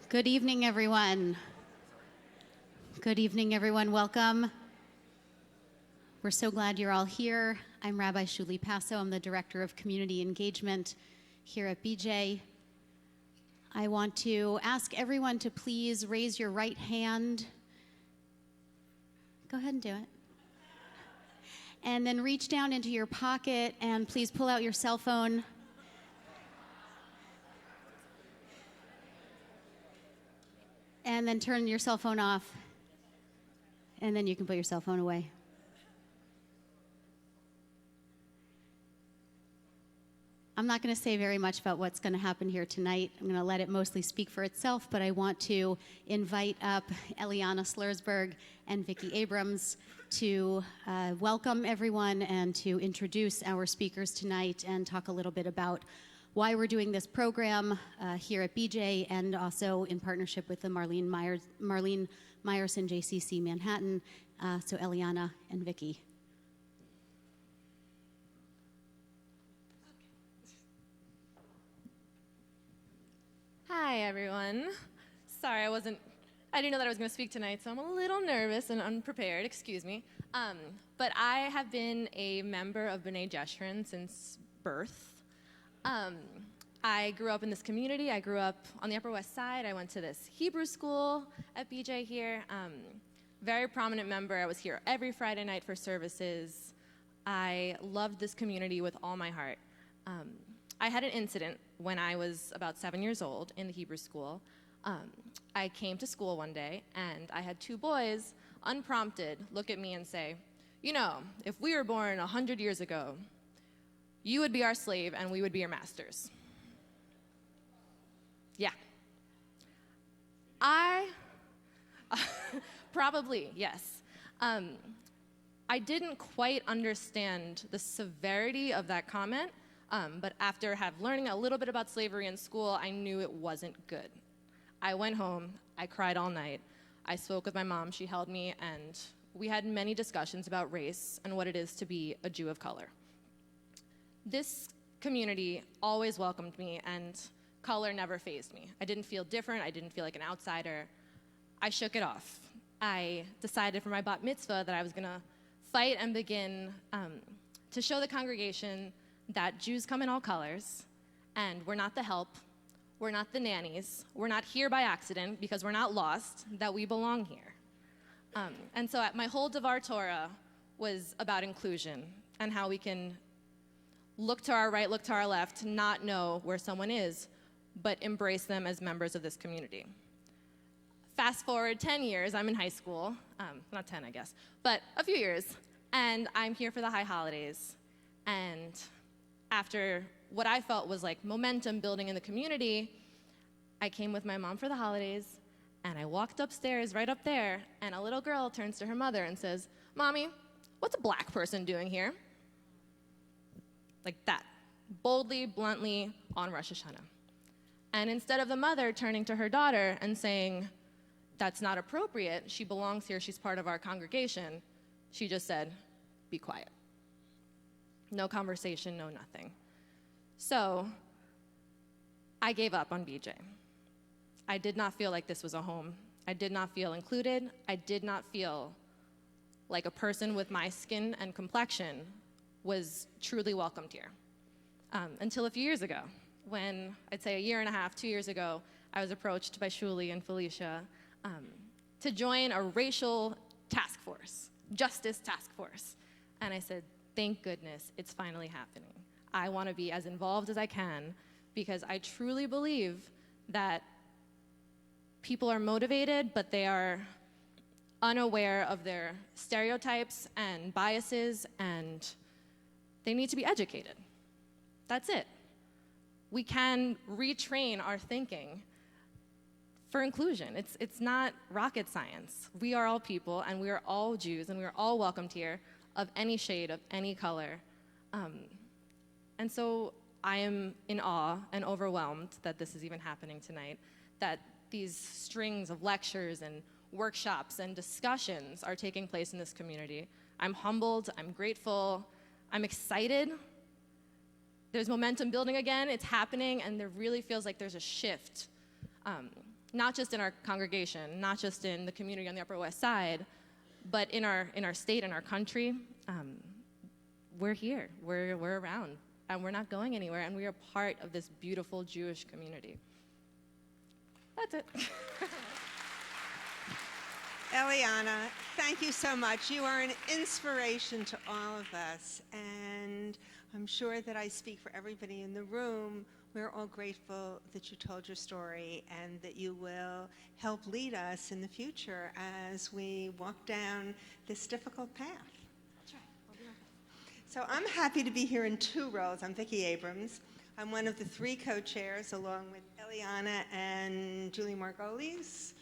Good evening, everyone. Good evening, everyone. Welcome. We're so glad you're all here. I'm Rabbi Shuli Passo. I'm the Director of Community Engagement here at BJ. I want to ask everyone to please raise your right hand. Go ahead and do it. And then reach down into your pocket and please pull out your cell phone. And then turn your cell phone off. And then you can put your cell phone away. I'm not going to say very much about what's going to happen here tonight. I'm going to let it mostly speak for itself, but I want to invite up Eliana Slursberg and Vicki Abrams to welcome everyone and to introduce our speakers tonight and talk a little bit about why we're doing this program here at BJ and also in partnership with the Marlene Meyerson JCC Manhattan. So Eliana and Vicki. Hi, everyone. Sorry, I didn't know that I was going to speak tonight, so I'm a little nervous and unprepared, excuse me. But I have been a member of B'nai Jeshurun since birth. I grew up in this community. I grew up on the Upper West Side. I went to this Hebrew school at BJ here. Very prominent member. I was here every Friday night for services. I loved this community with all my heart. I had an incident when I was about 7 years old in the Hebrew school. I came to school one day, and I had two boys, unprompted, look at me and say, you know, if we were born 100 years ago, you would be our slave and we would be your masters. Yeah. Probably, yes. I didn't quite understand the severity of that comment, but after learning a little bit about slavery in school, I knew it wasn't good. I went home, I cried all night. I spoke with my mom, she held me, and we had many discussions about race and what it is to be a Jew of color. This community always welcomed me, and color never fazed me. I didn't feel different. I didn't feel like an outsider. I shook it off. I decided for my bat mitzvah that I was going to fight and begin to show the congregation that Jews come in all colors, and we're not the help. We're not the nannies. We're not here by accident because we're not lost, that we belong here. And so my whole Devar Torah was about inclusion and how we can look to our right, look to our left, not know where someone is, but embrace them as members of this community. Fast forward 10 years, I'm in high school, not 10, I guess, but a few years, and I'm here for the high holidays. And after what I felt was like momentum building in the community, I came with my mom for the holidays, and I walked upstairs, right up there, and a little girl turns to her mother and says, "Mommy, what's a black person doing here?" Like that, boldly, bluntly, on Rosh Hashanah. And instead of the mother turning to her daughter and saying, "That's not appropriate, she belongs here, she's part of our congregation," she just said, "Be quiet." No conversation, no nothing. So I gave up on BJ. I did not feel like this was a home. I did not feel included. I did not feel like a person with my skin and complexion was truly welcomed here. Until a few years ago, when I'd say a year and a half, 2 years ago, I was approached by Shuli and Felicia to join a racial task force, justice task force. And I said, thank goodness, it's finally happening. I want to be as involved as I can because I truly believe that people are motivated, but they are unaware of their stereotypes and biases, and they need to be educated. That's it. We can retrain our thinking for inclusion. It's not rocket science. We are all people, and we are all Jews, and we are all welcomed here of any shade, of any color. And so I am in awe and overwhelmed that this is even happening tonight, that these strings of lectures and workshops and discussions are taking place in this community. I'm humbled, I'm grateful, I'm excited. There's momentum building again, it's happening, and there really feels like there's a shift not just in our congregation, not just in the community on the Upper West Side, but in our state, in our country. We're here, we're around, and we're not going anywhere, and we are part of this beautiful Jewish community. That's it. Eliana, thank you so much. You are an inspiration to all of us, and I'm sure that I speak for everybody in the room. We're all grateful that you told your story and that you will help lead us in the future as we walk down this difficult path. That's right. I'll be right back. So I'm happy to be here in two roles. I'm Vicki Abrams. I'm one of the three co-chairs, along with Eliana and Julie Margolis,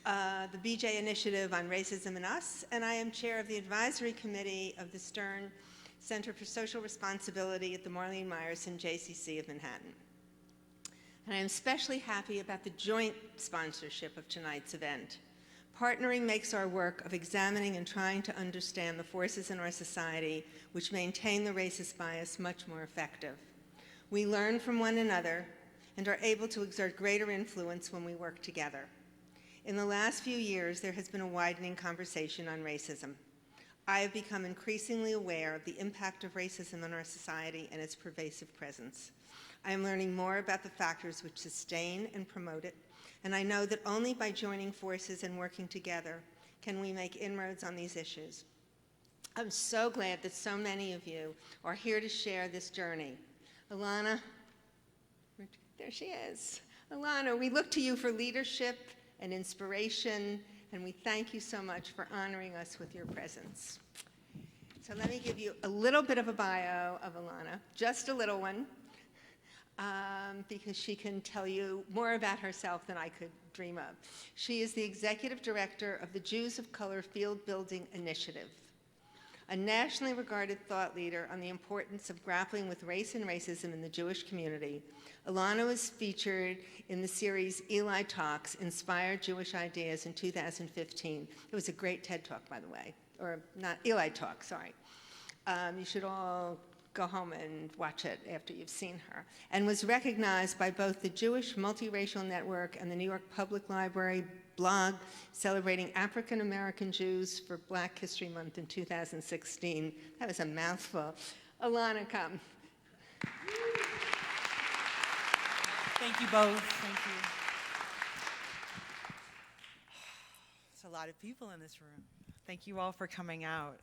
the BJ Initiative on Racism and Us, and I am chair of the advisory committee of the Stern Center for Social Responsibility at the Marlene Meyerson JCC of Manhattan. And I am especially happy about the joint sponsorship of tonight's event. Partnering makes our work of examining and trying to understand the forces in our society which maintain the racist bias much more effective. We learn from one another and are able to exert greater influence when we work together. In the last few years, there has been a widening conversation on racism. I have become increasingly aware of the impact of racism on our society and its pervasive presence. I am learning more about the factors which sustain and promote it, and I know that only by joining forces and working together can we make inroads on these issues. I'm so glad that so many of you are here to share this journey. Ilana, there she is. Ilana, we look to you for leadership and inspiration, and we thank you so much for honoring us with your presence. So let me give you a little bit of a bio of Ilana, just a little one, because she can tell you more about herself than I could dream of. She is the executive director of the Jews of Color Field Building Initiative, a nationally regarded thought leader on the importance of grappling with race and racism in the Jewish community. Ilana was featured in the series Eli Talks, Inspired Jewish Ideas in 2015. It was a great TED Talk, by the way, or not Eli Talk, sorry. You should all go home and watch it after you've seen her, and was recognized by both the Jewish Multiracial Network and the New York Public Library blog celebrating African American Jews for Black History Month in 2016. That was a mouthful. Ilana, come. Thank you both. Thank you. It's a lot of people in this room. Thank you all for coming out.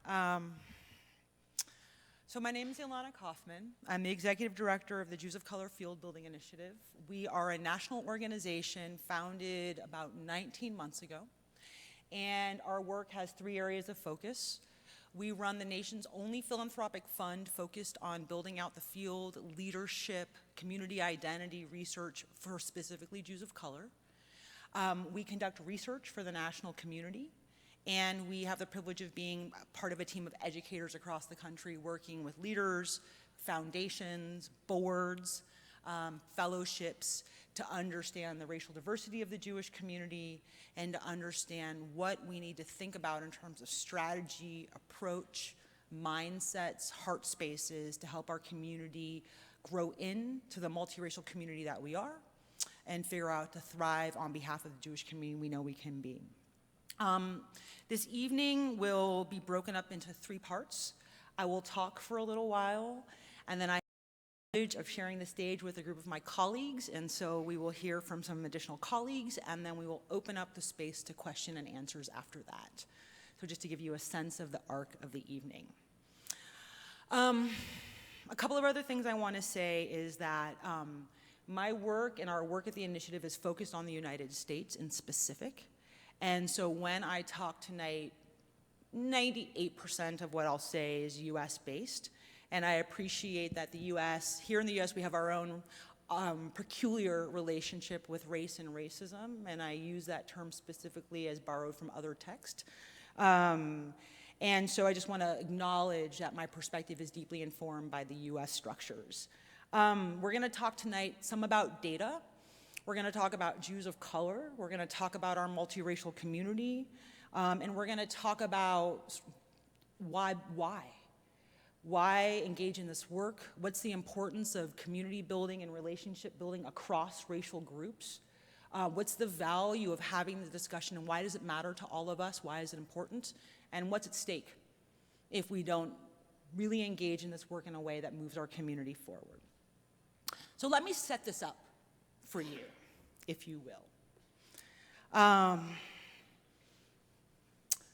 So my name is Ilana Kaufman. I'm the executive director of the Jews of Color Field Building Initiative. We are a national organization founded about 19 months ago, and our work has three areas of focus. We run the nation's only philanthropic fund focused on building out the field, leadership, community identity research for specifically Jews of color. We conduct research for the national community, and we have the privilege of being part of a team of educators across the country working with leaders, foundations, boards, fellowships to understand the racial diversity of the Jewish community and to understand what we need to think about in terms of strategy, approach, mindsets, heart spaces to help our community grow into the multiracial community that we are and figure out to thrive on behalf of the Jewish community we know we can be. This evening will be broken up into three parts. I will talk for a little while, and then I have the privilege of sharing the stage with a group of my colleagues, and so we will hear from some additional colleagues, and then we will open up the space to question and answers after that. So just to give you a sense of the arc of the evening. A couple of other things I want to say is that my work and our work at the initiative is focused on the United States in specific. And so when I talk tonight, 98% of what I'll say is US-based. And I appreciate that the US, here in the US, we have our own peculiar relationship with race and racism. And I use that term specifically as borrowed from other text. And so I just want to acknowledge that my perspective is deeply informed by the US structures. We're going to talk tonight some about data. We're going to talk about Jews of color. We're going to talk about our multiracial community. And we're going to talk about why engage in this work? What's the importance of community building and relationship building across racial groups? What's the value of having the discussion, and why does it matter to all of us? Why is it important? And what's at stake if we don't really engage in this work in a way that moves our community forward? So let me set this up for you, if you will.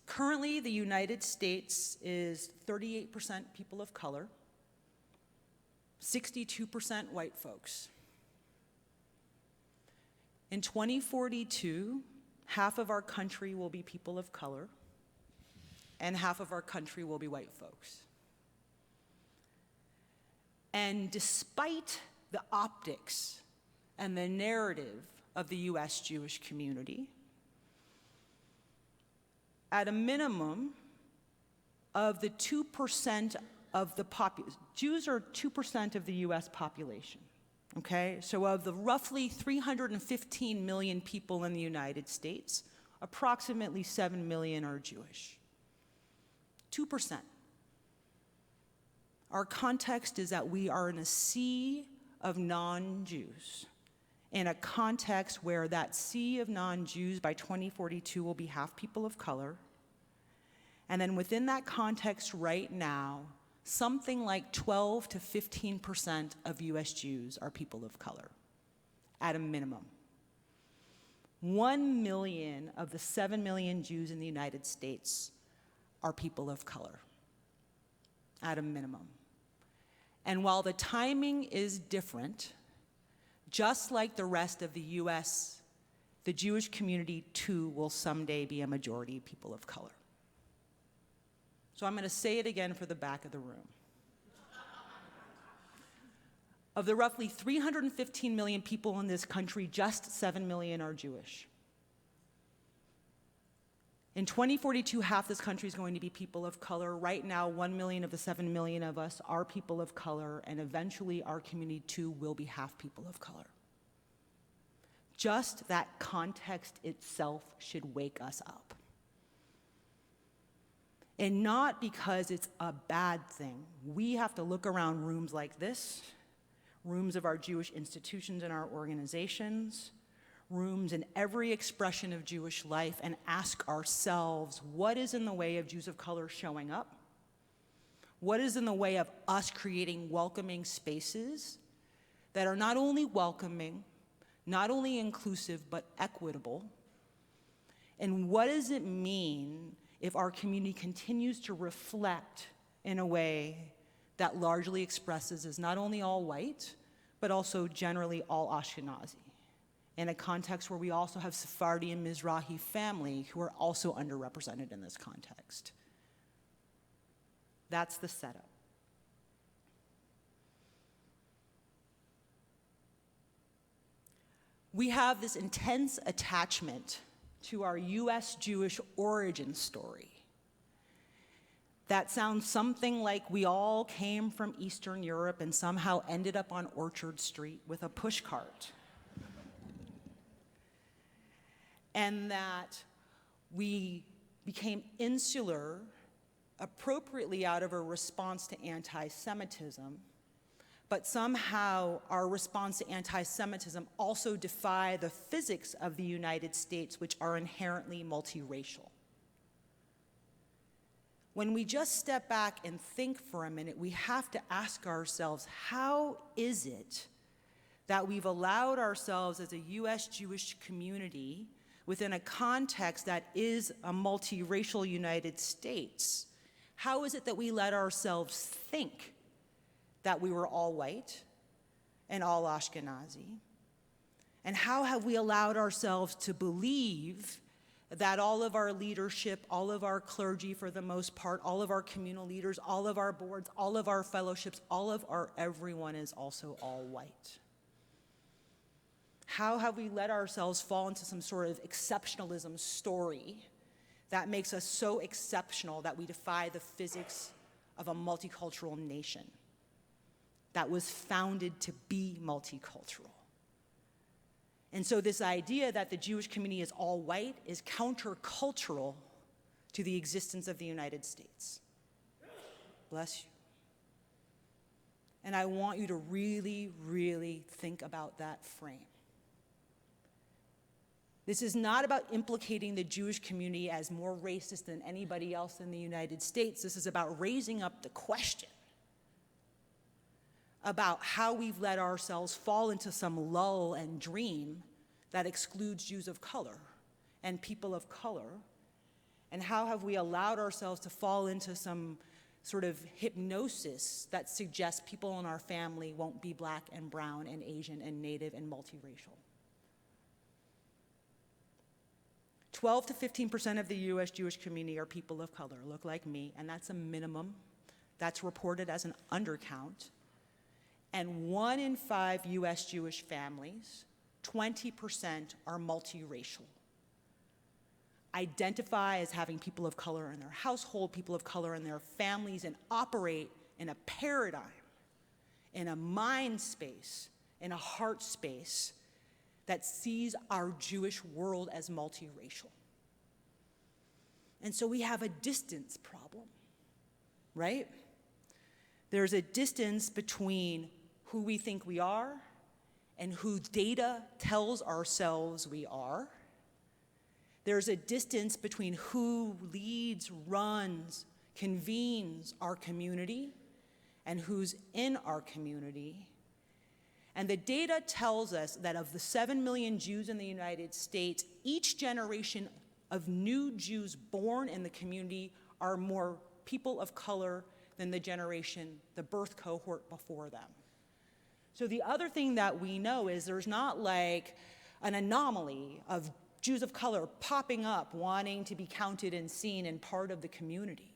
Currently, the United States is 38% people of color, 62% white folks. In 2042, half of our country will be people of color, and half of our country will be white folks. And despite the optics and the narrative of the US Jewish community, at a minimum of the 2% of the population, Jews are 2% of the US population, okay? So of the roughly 315 million people in the United States, approximately 7 million are Jewish. 2%. Our context is that we are in a sea of non-Jews, in a context where that sea of non-Jews by 2042 will be half people of color. And then within that context right now, something like 12 to 15% of US Jews are people of color, at a minimum. 1 million of the 7 million Jews in the United States are people of color, at a minimum. And while the timing is different, just like the rest of the US, the Jewish community too will someday be a majority of people of color. So I'm going to say it again for the back of the room. Of the roughly 315 million people in this country, just 7 million are Jewish. In 2042, half this country is going to be people of color. Right now, 1 million of the 7 million of us are people of color, and eventually our community too will be half people of color. Just that context itself should wake us up. And not because it's a bad thing. We have to look around rooms like this, rooms of our Jewish institutions and our organizations, rooms in every expression of Jewish life, and ask ourselves, what is in the way of Jews of color showing up? What is in the way of us creating welcoming spaces that are not only welcoming, not only inclusive, but equitable? And what does it mean if our community continues to reflect in a way that largely expresses as not only all white, but also generally all Ashkenazi, in a context where we also have Sephardi and Mizrahi family who are also underrepresented in this context? That's the setup. We have this intense attachment to our US Jewish origin story that sounds something like we all came from Eastern Europe and somehow ended up on Orchard Street with a pushcart. And that we became insular appropriately out of a response to anti-Semitism, but somehow our response to anti-Semitism also defy the physics of the United States, which are inherently multiracial. When we just step back and think for a minute, we have to ask ourselves, how is it that we've allowed ourselves as a US Jewish community within a context that is a multiracial United States, how is it that we let ourselves think that we were all white and all Ashkenazi? And how have we allowed ourselves to believe that all of our leadership, all of our clergy for the most part, all of our communal leaders, all of our boards, all of our fellowships, all of our everyone is also all white? How have we let ourselves fall into some sort of exceptionalism story that makes us so exceptional that we defy the physics of a multicultural nation that was founded to be multicultural? And so this idea that the Jewish community is all white is countercultural to the existence of the United States. Bless you. And I want you to really, really think about that frame. This is not about implicating the Jewish community as more racist than anybody else in the United States. This is about raising up the question about how we've let ourselves fall into some lull and dream that excludes Jews of color and people of color, and how have we allowed ourselves to fall into some sort of hypnosis that suggests people in our family won't be black and brown and Asian and Native and multiracial. 12 to 15% of the US Jewish community are people of color, look like me, and that's a minimum. That's reported as an undercount. And 1 in 5 US Jewish families, 20%, are multiracial. Identify as having people of color in their household, people of color in their families, and operate in a paradigm, in a mind space, in a heart space that sees our Jewish world as multiracial. And so we have a distance problem, right? There's a distance between who we think we are and who data tells ourselves we are. There's a distance between who leads, runs, convenes our community and who's in our community. And the data tells us that of the 7 million Jews in the United States, each generation of new Jews born in the community are more people of color than the birth cohort before them. So the other thing that we know is there's not like an anomaly of Jews of color popping up, wanting to be counted and seen and part of the community.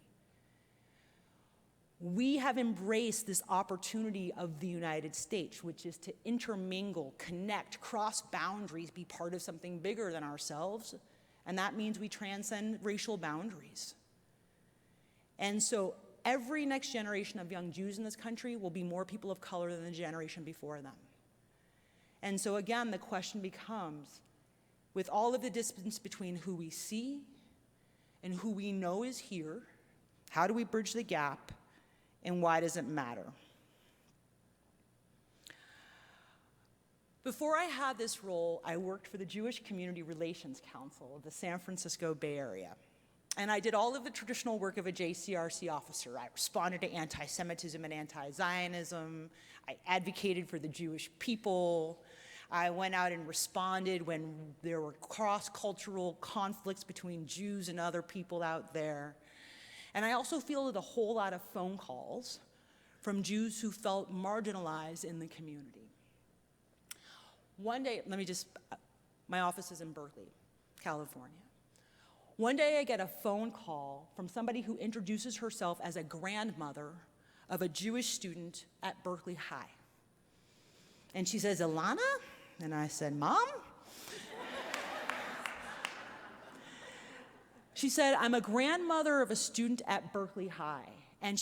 We have embraced this opportunity of the United States, which is to intermingle, connect, cross boundaries, be part of something bigger than ourselves, and that means we transcend racial boundaries. And so every next generation of young Jews in this country will be more people of color than the generation before them. And so again, the question becomes, with all of the distance between who we see and who we know is here, how do we bridge the gap? And why does it matter? Before I had this role, I worked for the Jewish Community Relations Council of the San Francisco Bay Area. And I did all of the traditional work of a JCRC officer. I responded to anti-Semitism and anti-Zionism. I advocated for the Jewish people. I went out and responded when there were cross-cultural conflicts between Jews and other people out there. And I also fielded a whole lot of phone calls from Jews who felt marginalized in the community. One day, my office is in Berkeley, California. One day I get a phone call from somebody who introduces herself as a grandmother of a Jewish student at Berkeley High. And she says, "Ilana?" And I said, "Mom?" She said, "I'm a grandmother of a student at Berkeley High, and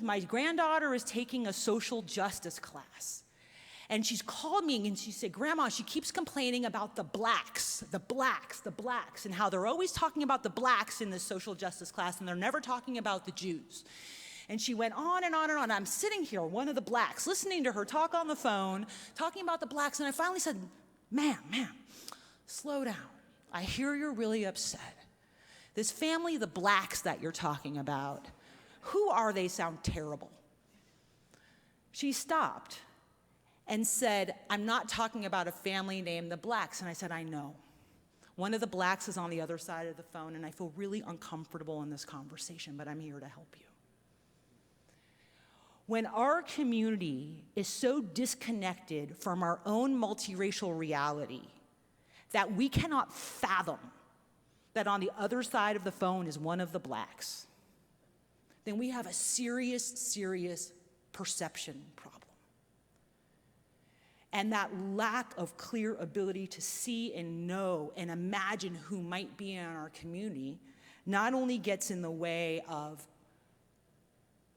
my granddaughter is taking a social justice class. And she's called me and she said, 'Grandma, she keeps complaining about the blacks, and how they're always talking about the blacks in this social justice class, and they're never talking about the Jews.'" And she went on and on and on. I'm sitting here, one of the blacks, listening to her talk on the phone, talking about the blacks, and I finally said, ma'am, slow down. I hear you're really upset. This family, the blacks that you're talking about, who are they? Sound terrible. She stopped and said, "I'm not talking about a family named the Blacks." And I said, "I know. One of the blacks is on the other side of the phone, and I feel really uncomfortable in this conversation, but I'm here to help you." When our community is so disconnected from our own multiracial reality that we cannot fathom that on the other side of the phone is one of the blacks, then we have a serious perception problem. And that lack of clear ability to see and know and imagine who might be in our community not only gets in the way of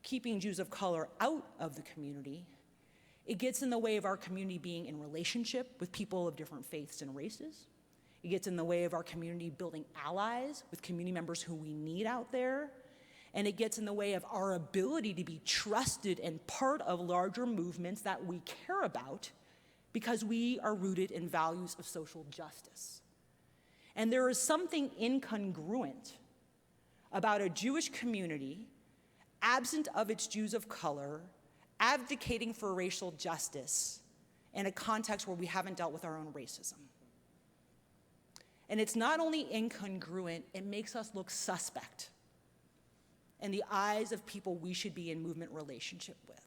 keeping Jews of color out of the community, it gets in the way of our community being in relationship with people of different faiths and races. It gets in the way of our community building allies with community members who we need out there. And it gets in the way of our ability to be trusted and part of larger movements that we care about because we are rooted in values of social justice. And there is something incongruent about a Jewish community, absent of its Jews of color, advocating for racial justice in a context where we haven't dealt with our own racism. And it's not only incongruent, it makes us look suspect in the eyes of people we should be in movement relationship with.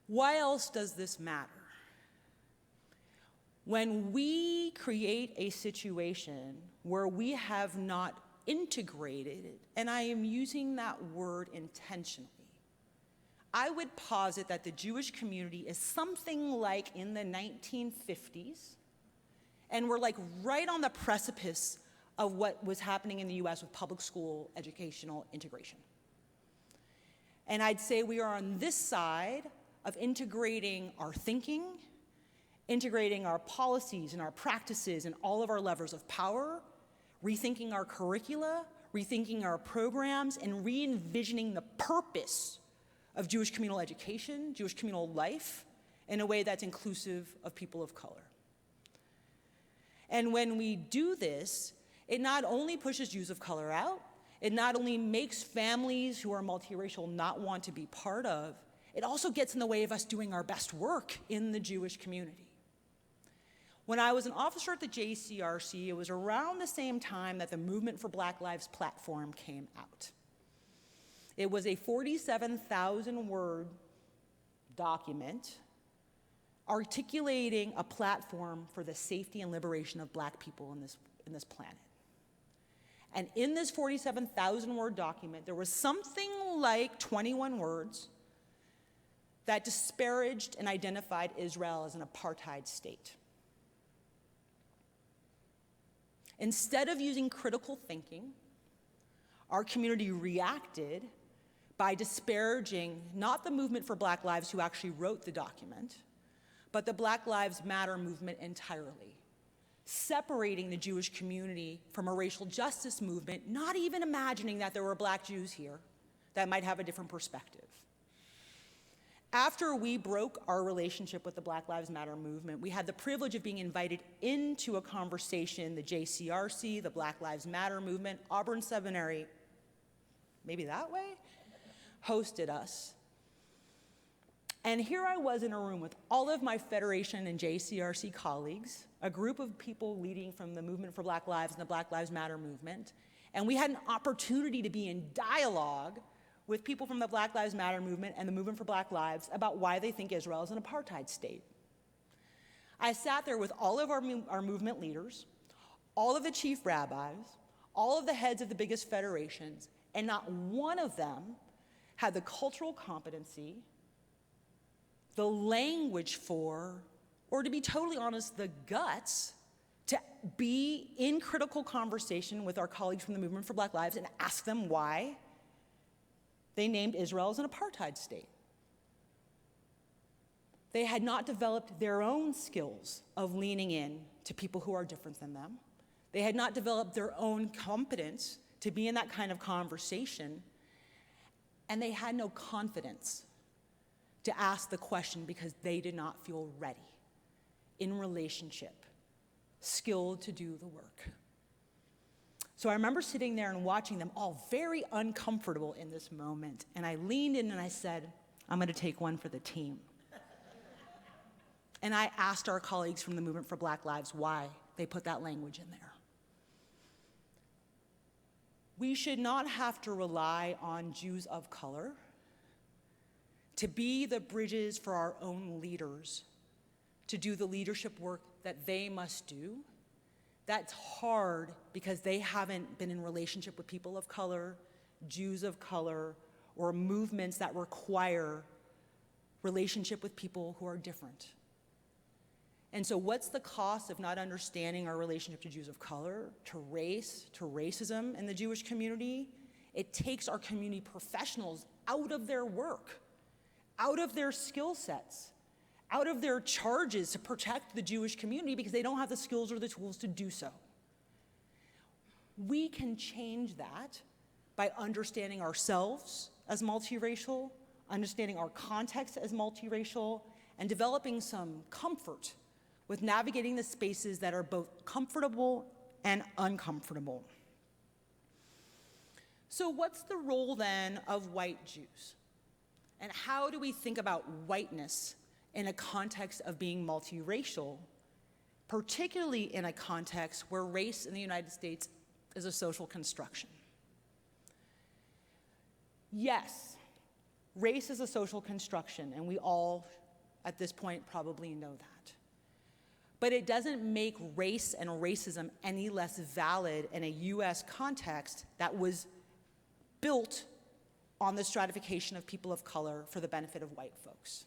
Why else does this matter? When we create a situation where we have not integrated, and I am using that word intentionally, I would posit that the Jewish community is something like in the 1950s, and we're like right on the precipice of what was happening in the US with public school educational integration. And I'd say we are on this side of integrating our thinking, integrating our policies and our practices and all of our levers of power, rethinking our curricula, rethinking our programs, and re-envisioning the purpose of Jewish communal education, Jewish communal life, in a way that's inclusive of people of color. And when we do this, it not only pushes Jews of color out, it not only makes families who are multiracial not want to be part of, it also gets in the way of us doing our best work in the Jewish community. When I was an officer at the JCRC, it was around the same time that the Movement for Black Lives platform came out. It was a 47,000-word document articulating a platform for the safety and liberation of Black people in this planet. And in this 47,000-word document, there was something like 21 words that disparaged and identified Israel as an apartheid state. Instead of using critical thinking, our community reacted by disparaging not the Movement for Black Lives who actually wrote the document, but the Black Lives Matter movement entirely, separating the Jewish community from a racial justice movement, not even imagining that there were Black Jews here that might have a different perspective. After we broke our relationship with the Black Lives Matter movement, we had the privilege of being invited into a conversation, the JCRC, the Black Lives Matter movement, Auburn Seminary, maybe that way, hosted us. And here I was in a room with all of my Federation and JCRC colleagues, a group of people leading from the Movement for Black Lives and the Black Lives Matter movement, and we had an opportunity to be in dialogue with people from the Black Lives Matter movement and the Movement for Black Lives about why they think Israel is an apartheid state. I sat there with all of our movement leaders, all of the chief rabbis, all of the heads of the biggest federations, and not one of them had the cultural competency, the language for, or to be totally honest, the guts to be in critical conversation with our colleagues from the Movement for Black Lives and ask them why they named Israel as an apartheid state. They had not developed their own skills of leaning in to people who are different than them. They had not developed their own competence to be in that kind of conversation, and they had no confidence to ask the question because they did not feel ready, in relationship, skilled to do the work. So I remember sitting there and watching them all very uncomfortable in this moment, and I leaned in and I said, I'm gonna take one for the team. And I asked our colleagues from the Movement for Black Lives why they put that language in there. We should not have to rely on Jews of color to be the bridges for our own leaders, to do the leadership work that they must do. That's hard because they haven't been in relationship with people of color, Jews of color, or movements that require relationship with people who are different. And so what's the cost of not understanding our relationship to Jews of color, to race, to racism in the Jewish community? It takes our community professionals out of their work, out of their skill sets, out of their charges to protect the Jewish community because they don't have the skills or the tools to do so. We can change that by understanding ourselves as multiracial, understanding our context as multiracial, and developing some comfort with navigating the spaces that are both comfortable and uncomfortable. So what's the role then of white Jews? And how do we think about whiteness in a context of being multiracial, particularly in a context where race in the United States is a social construction? Yes, race is a social construction, and we all, at this point, probably know that. But it doesn't make race and racism any less valid in a US context that was built on the stratification of people of color for the benefit of white folks.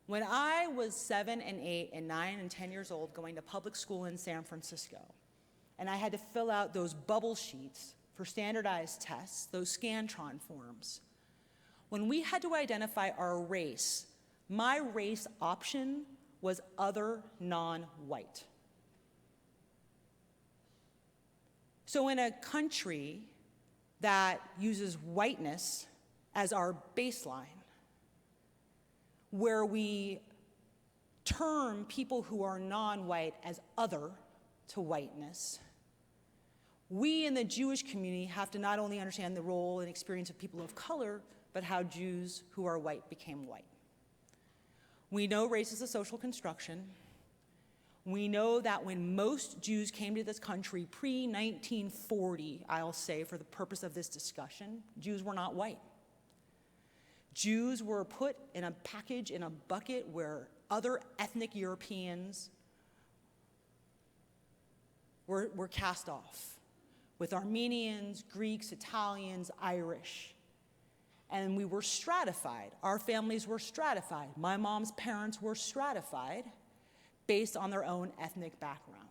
When I was 7 and 8 and 9 and 10 years old going to public school in San Francisco, and I had to fill out those bubble sheets for standardized tests, those Scantron forms, when we had to identify our race, my race option was other non-white. So in a country that uses whiteness as our baseline, where we term people who are non-white as other to whiteness, we in the Jewish community have to not only understand the role and experience of people of color, but how Jews who are white became white. We know race is a social construction. We know that when most Jews came to this country pre-1940, I'll say for the purpose of this discussion, Jews were not white. Jews were put in a package, in a bucket where other ethnic Europeans were cast off, with Armenians, Greeks, Italians, Irish. And we were stratified. Our families were stratified. My mom's parents were stratified based on their own ethnic background.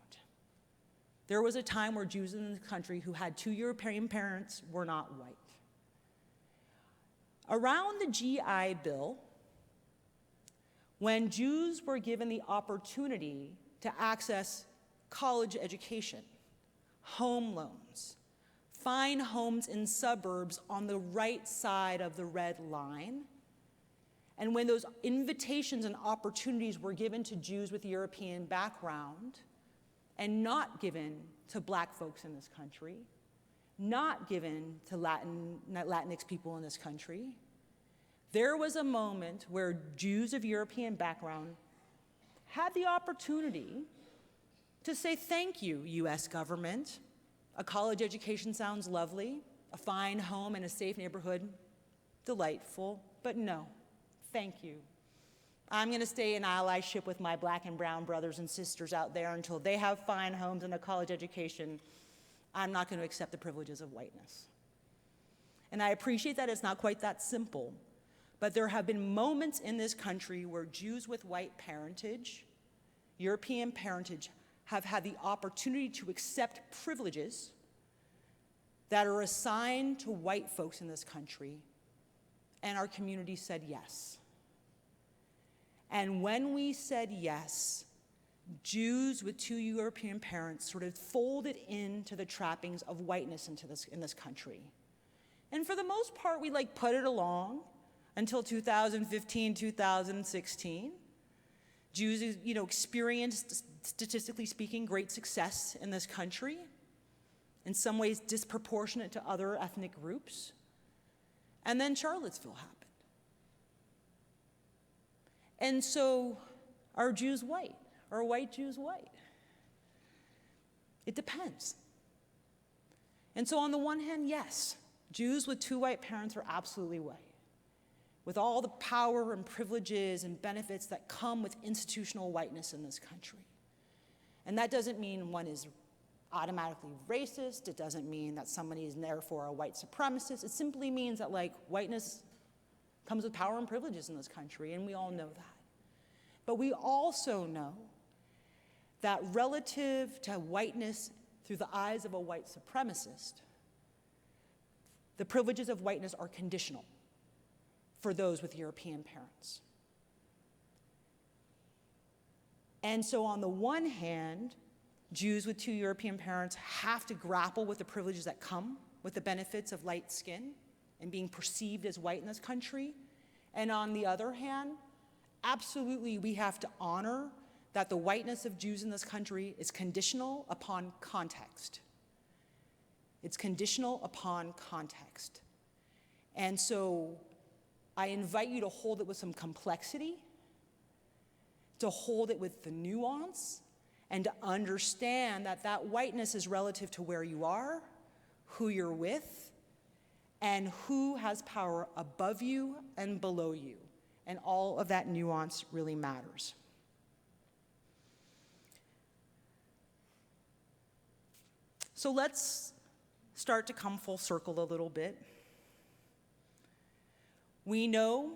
There was a time where Jews in this country who had 2 European parents were not white. Around the GI Bill, when Jews were given the opportunity to access college education, home loans, find homes in suburbs on the right side of the red line, and when those invitations and opportunities were given to Jews with European background and not given to black folks in this country, not given to Latinx people in this country, there was a moment where Jews of European background had the opportunity to say, thank you, US government. A college education sounds lovely, a fine home in a safe neighborhood, delightful, but no, thank you. I'm going to stay in allyship with my black and brown brothers and sisters out there until they have fine homes and a college education. I'm not going to accept the privileges of whiteness. And I appreciate that it's not quite that simple, but there have been moments in this country where Jews with white parentage, European parentage, have had the opportunity to accept privileges that are assigned to white folks in this country, and our community said yes. And when we said yes, Jews with 2 European parents sort of folded into the trappings of whiteness in this country. And for the most part, we put it along until 2015, 2016. Jews, experienced, statistically speaking, great success in this country, in some ways disproportionate to other ethnic groups. And then Charlottesville happened. And so, are Jews white? Are white Jews white? It depends. And so on the one hand, yes, Jews with 2 white parents are absolutely white, with all the power and privileges and benefits that come with institutional whiteness in this country. And that doesn't mean one is automatically racist. It doesn't mean that somebody is therefore a white supremacist. It simply means that whiteness comes with power and privileges in this country, and we all know that. But we also know that relative to whiteness through the eyes of a white supremacist, the privileges of whiteness are conditional for those with European parents. And so on the one hand, Jews with 2 European parents have to grapple with the privileges that come with the benefits of light skin and being perceived as white in this country. And on the other hand, absolutely we have to honor that the whiteness of Jews in this country is conditional upon context. It's conditional upon context. And so I invite you to hold it with some complexity, to hold it with the nuance, and to understand that that whiteness is relative to where you are, who you're with, and who has power above you and below you. And all of that nuance really matters. So let's start to come full circle a little bit. We know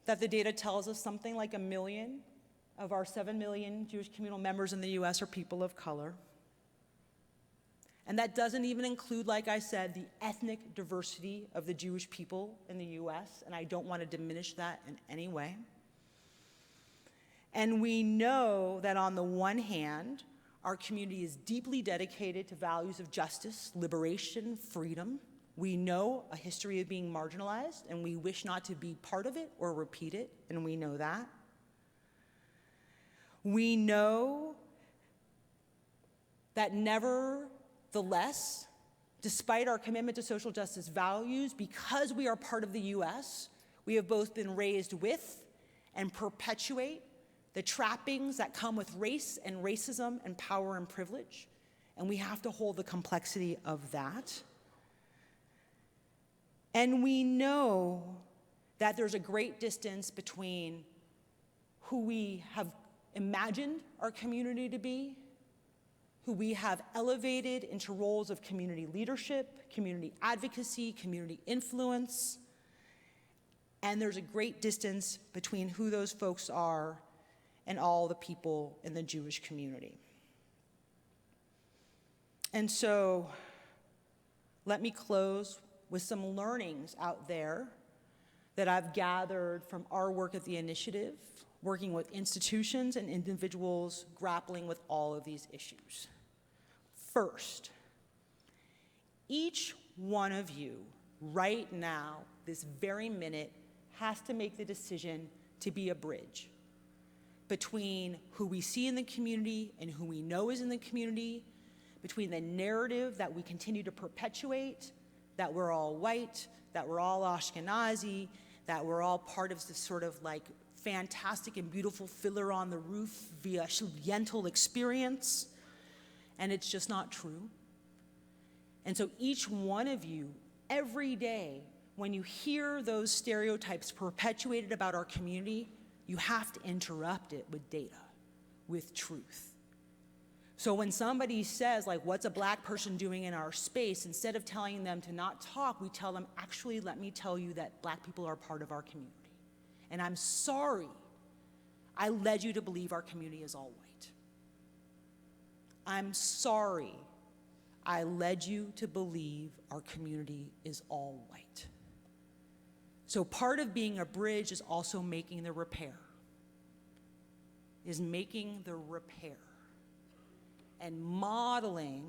that the data tells us something like 1 million of our 7 million Jewish communal members in the US are people of color. And that doesn't even include, like I said, the ethnic diversity of the Jewish people in the US, and I don't want to diminish that in any way. And we know that on the one hand, our community is deeply dedicated to values of justice, liberation, freedom. We know a history of being marginalized, and we wish not to be part of it or repeat it, and we know that. We know that nevertheless, despite our commitment to social justice values, because we are part of the US, we have both been raised with and perpetuate the trappings that come with race and racism and power and privilege, and we have to hold the complexity of that. And we know that there's a great distance between who we have imagined our community to be, who we have elevated into roles of community leadership, community advocacy, community influence, and there's a great distance between who those folks are and all the people in the Jewish community. And so let me close with some learnings out there that I've gathered from our work at the initiative, working with institutions and individuals grappling with all of these issues. First, each one of you right now, this very minute, has to make the decision to be a bridge between who we see in the community and who we know is in the community, between the narrative that we continue to perpetuate, that we're all white, that we're all Ashkenazi, that we're all part of this sort of like fantastic and beautiful filler on the roof via Yentl experience, and it's just not true. And so each one of you, every day, when you hear those stereotypes perpetuated about our community, you have to interrupt it with data, with truth. So when somebody says, like, what's a black person doing in our space, instead of telling them to not talk, we tell them, actually, let me tell you that black people are part of our community. And I'm sorry I led you to believe our community is all white. I'm sorry I led you to believe our community is all white. So part of being a bridge is also making the repair, and modeling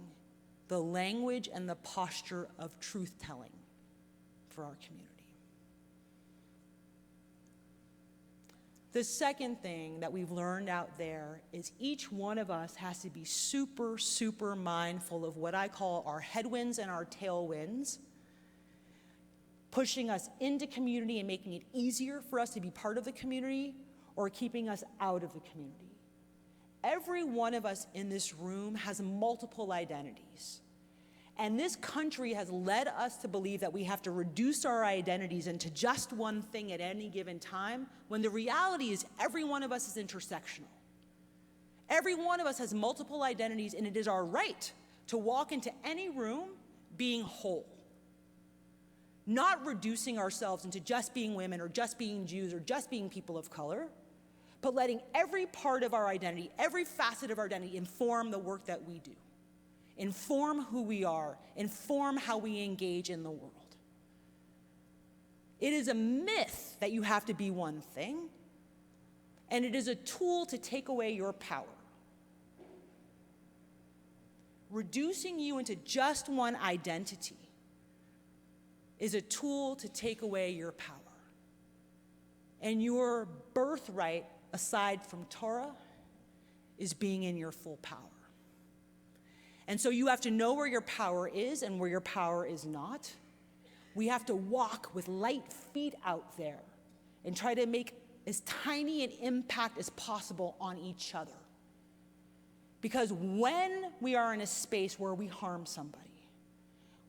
the language and the posture of truth-telling for our community. The second thing that we've learned out there is each one of us has to be super, super mindful of what I call our headwinds and our tailwinds, pushing us into community and making it easier for us to be part of the community, or keeping us out of the community. Every one of us in this room has multiple identities. And this country has led us to believe that we have to reduce our identities into just one thing at any given time, when the reality is every one of us is intersectional. Every one of us has multiple identities, and it is our right to walk into any room being whole. Not reducing ourselves into just being women or just being Jews or just being people of color, but letting every part of our identity, every facet of our identity inform the work that we do, inform who we are, inform how we engage in the world. It is a myth that you have to be one thing, and it is a tool to take away your power. Reducing you into just one identity is a tool to take away your power. And your birthright, aside from Torah, is being in your full power. And so you have to know where your power is and where your power is not. We have to walk with light feet out there and try to make as tiny an impact as possible on each other. Because when we are in a space where we harm somebody,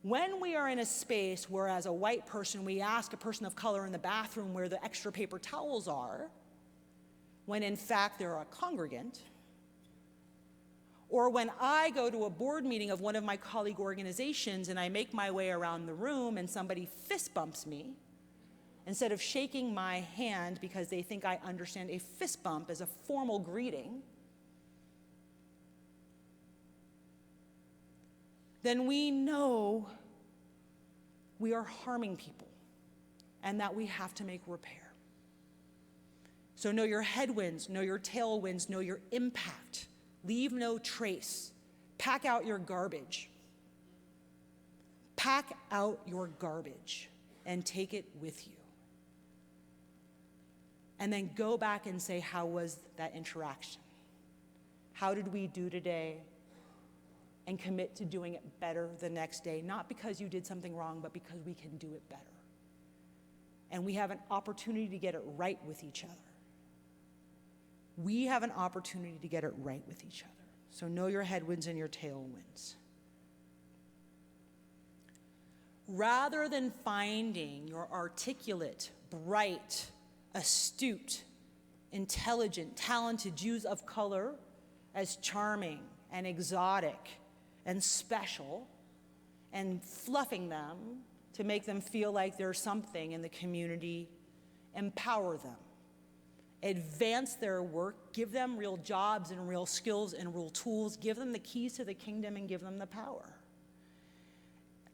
when we are in a space where as a white person we ask a person of color in the bathroom where the extra paper towels are, when in fact they're a congregant, or when I go to a board meeting of one of my colleague organizations and I make my way around the room and somebody fist bumps me, instead of shaking my hand because they think I understand a fist bump as a formal greeting, then we know we are harming people and that we have to make repair. So know your headwinds, know your tailwinds, know your impact. Leave no trace. Pack out your garbage. Pack out your garbage and take it with you. And then go back and say, how was that interaction? How did we do today? And commit to doing it better the next day, not because you did something wrong, but because we can do it better. And we have an opportunity to get it right with each other. We have an opportunity to get it right with each other. So know your headwinds and your tailwinds. Rather than finding your articulate, bright, astute, intelligent, talented Jews of color as charming and exotic and special, and fluffing them to make them feel like they're something in the community, empower them, advance their work, give them real jobs and real skills and real tools, give them the keys to the kingdom and give them the power.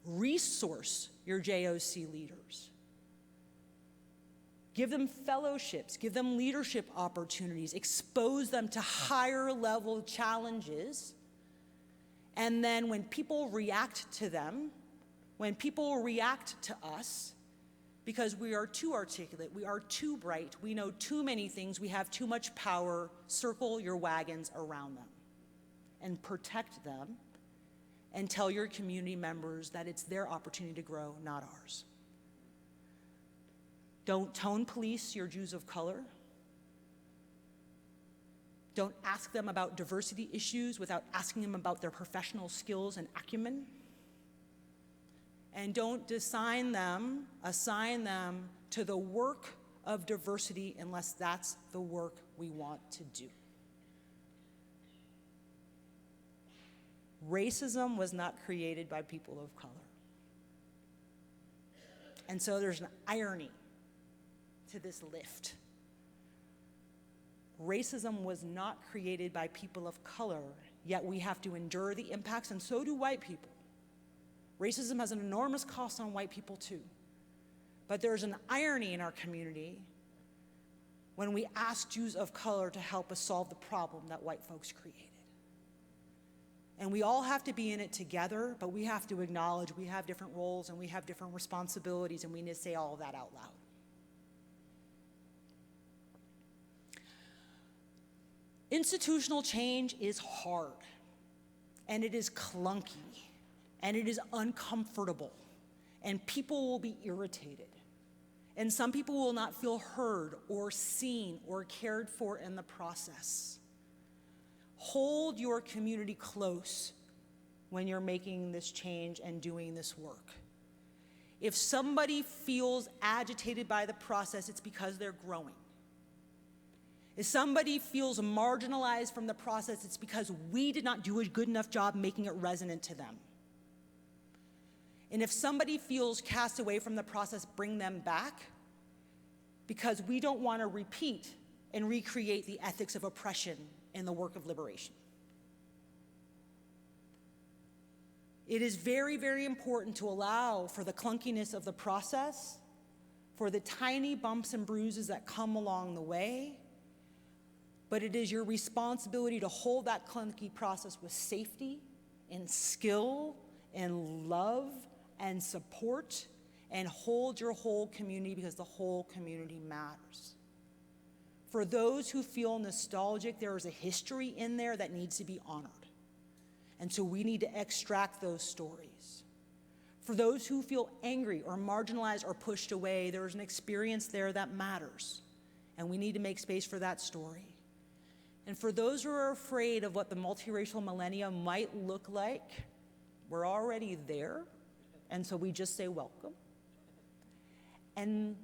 Resource your JOC leaders. Give them fellowships, give them leadership opportunities, expose them to higher level challenges. And then when people react to them, when people react to us, because we are too articulate, we are too bright, we know too many things, we have too much power, circle your wagons around them and protect them and tell your community members that it's their opportunity to grow, not ours. Don't tone police your Jews of color. Don't ask them about diversity issues without asking them about their professional skills and acumen. And don't assign them to the work of diversity unless that's the work we want to do. Racism was not created by people of color. And so there's an irony to this lift. Racism was not created by people of color, yet we have to endure the impacts, and so do white people. Racism has an enormous cost on white people too. But there's an irony in our community when we ask Jews of color to help us solve the problem that white folks created. And we all have to be in it together, but we have to acknowledge we have different roles and we have different responsibilities, and we need to say all of that out loud. Institutional change is hard, and it is clunky, and it is uncomfortable, and people will be irritated. And some people will not feel heard or seen or cared for in the process. Hold your community close when you're making this change and doing this work. If somebody feels agitated by the process, it's because they're growing. If somebody feels marginalized from the process, it's because we did not do a good enough job making it resonant to them. And if somebody feels cast away from the process, bring them back, because we don't want to repeat and recreate the ethics of oppression in the work of liberation. It is very, very important to allow for the clunkiness of the process, for the tiny bumps and bruises that come along the way, but it is your responsibility to hold that clunky process with safety and skill and love and support, and hold your whole community, because the whole community matters. For those who feel nostalgic, there is a history in there that needs to be honored. And so we need to extract those stories. For those who feel angry or marginalized or pushed away, there is an experience there that matters. And we need to make space for that story. And for those who are afraid of what the multiracial millennium might look like, we're already there. And so we just say welcome. And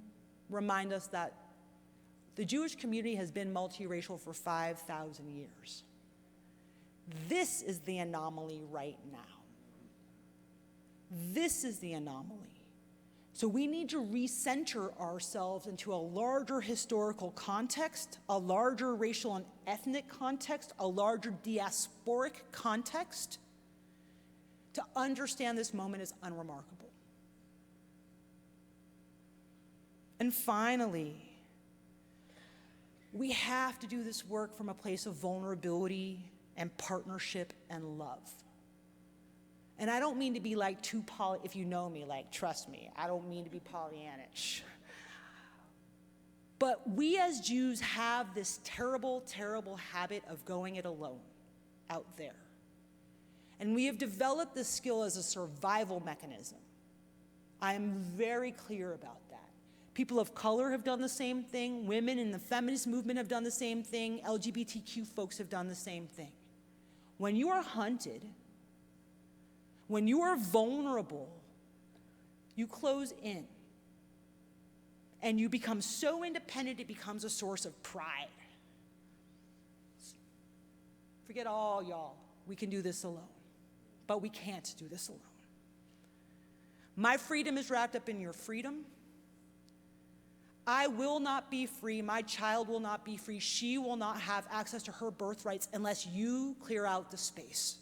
remind us that the Jewish community has been multiracial for 5,000 years. This is the anomaly right now. This is the anomaly. So we need to recenter ourselves into a larger historical context, a larger racial and ethnic context, a larger diasporic context, to understand this moment as unremarkable. And finally, we have to do this work from a place of vulnerability and partnership and love. And I don't mean to be like too if you know me, like, trust me, I don't mean to be Pollyannish. But we as Jews have this terrible, terrible habit of going it alone out there. And we have developed this skill as a survival mechanism. I am very clear about that. People of color have done the same thing. Women in the feminist movement have done the same thing. LGBTQ folks have done the same thing. When you are hunted, when you are vulnerable, you close in. And you become so independent, it becomes a source of pride. Forget all y'all. We can do this alone. But we can't do this alone. My freedom is wrapped up in your freedom. I will not be free. My child will not be free. She will not have access to her birthrights unless you clear out the space.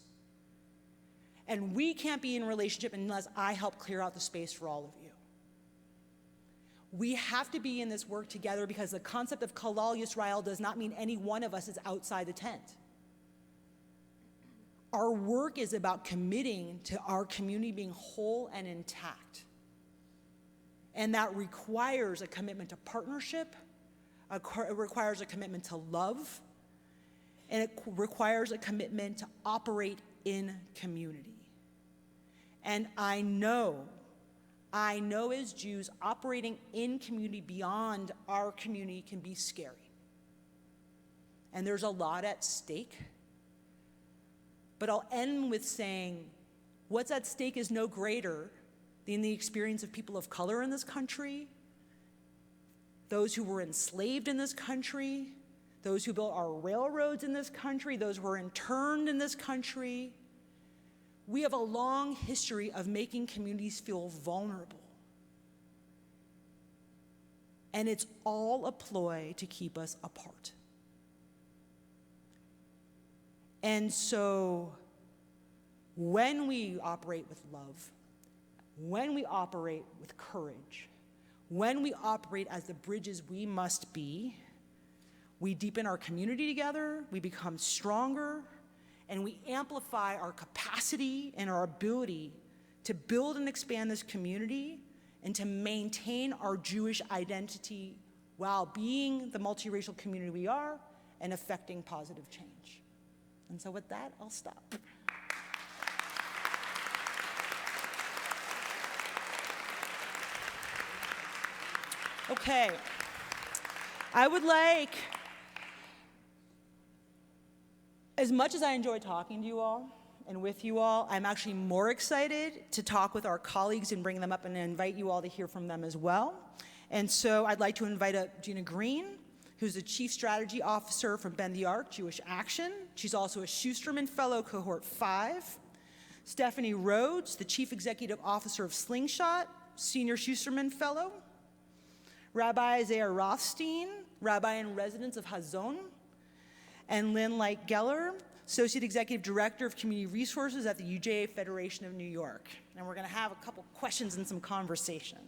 And we can't be in a relationship unless I help clear out the space for all of you. We have to be in this work together because the concept of Kalal Yisrael does not mean any one of us is outside the tent. Our work is about committing to our community being whole and intact. And that requires a commitment to partnership, it requires a commitment to love, and it requires a commitment to operate in community. And I know as Jews, operating in community beyond our community can be scary. And there's a lot at stake. But I'll end with saying, what's at stake is no greater than the experience of people of color in this country, those who were enslaved in this country, those who built our railroads in this country, those who were interned in this country. We have a long history of making communities feel vulnerable. And it's all a ploy to keep us apart. And so when we operate with love, when we operate with courage, when we operate as the bridges we must be, we deepen our community together, we become stronger, and we amplify our capacity and our ability to build and expand this community and to maintain our Jewish identity while being the multiracial community we are and affecting positive change. And so with that, I'll stop. Okay, I would like, as much as I enjoy talking to you all and with you all, I'm actually more excited to talk with our colleagues and bring them up and invite you all to hear from them as well. And so I'd like to invite up Gina Green, who's the Chief Strategy Officer from Bend the Arc, Jewish Action. She's also a Schusterman Fellow, Cohort 5. Stephanie Rhodes, the Chief Executive Officer of Slingshot, Senior Schusterman Fellow. Rabbi Isaiah Rothstein, Rabbi in Residence of Hazon, and Lynn Light Geller, Associate Executive Director of Community Resources at the UJA Federation of New York. And we're going to have a couple questions and some conversation.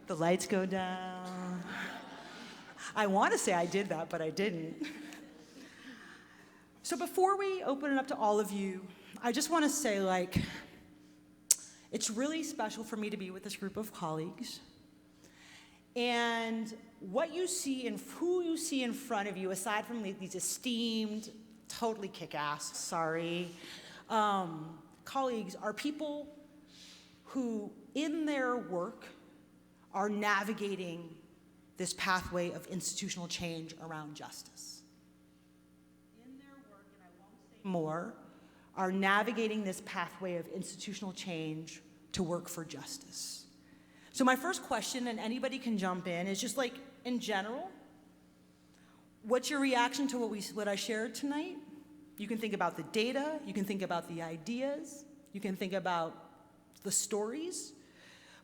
The lights go down. I want to say I did that, but I didn't. So before we open it up to all of you, I just want to say, like, it's really special for me to be with this group of colleagues. And what you see and who you see in front of you, aside from these esteemed, totally kick-ass, sorry, colleagues, are people who, in their work, are navigating this pathway of institutional change around justice. In their work, and I won't say more, are navigating this pathway of institutional change to work for justice. So my first question, and anybody can jump in, is just like, in general, what's your reaction to what I shared tonight? You can think about the data, you can think about the ideas, you can think about the stories,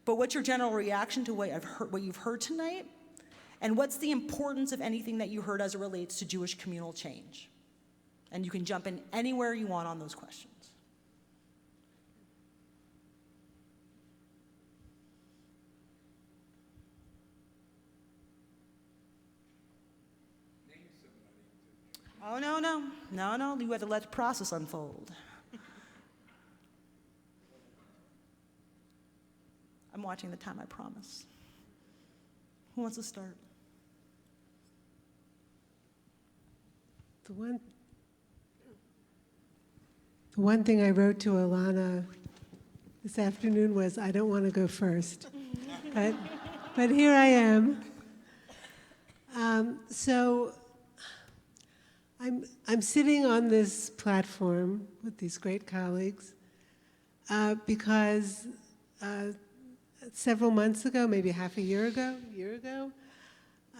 but what's your general reaction to what you've heard tonight? And what's the importance of anything that you heard as it relates to Jewish communal change? And you can jump in anywhere you want on those questions. Oh, no, you had to let the process unfold. I'm watching the time, I promise. Who wants to start? The one thing I wrote to Ilana this afternoon was, I don't want to go first. but here I am. So I'm sitting on this platform with these great colleagues because several months ago, maybe half a year ago,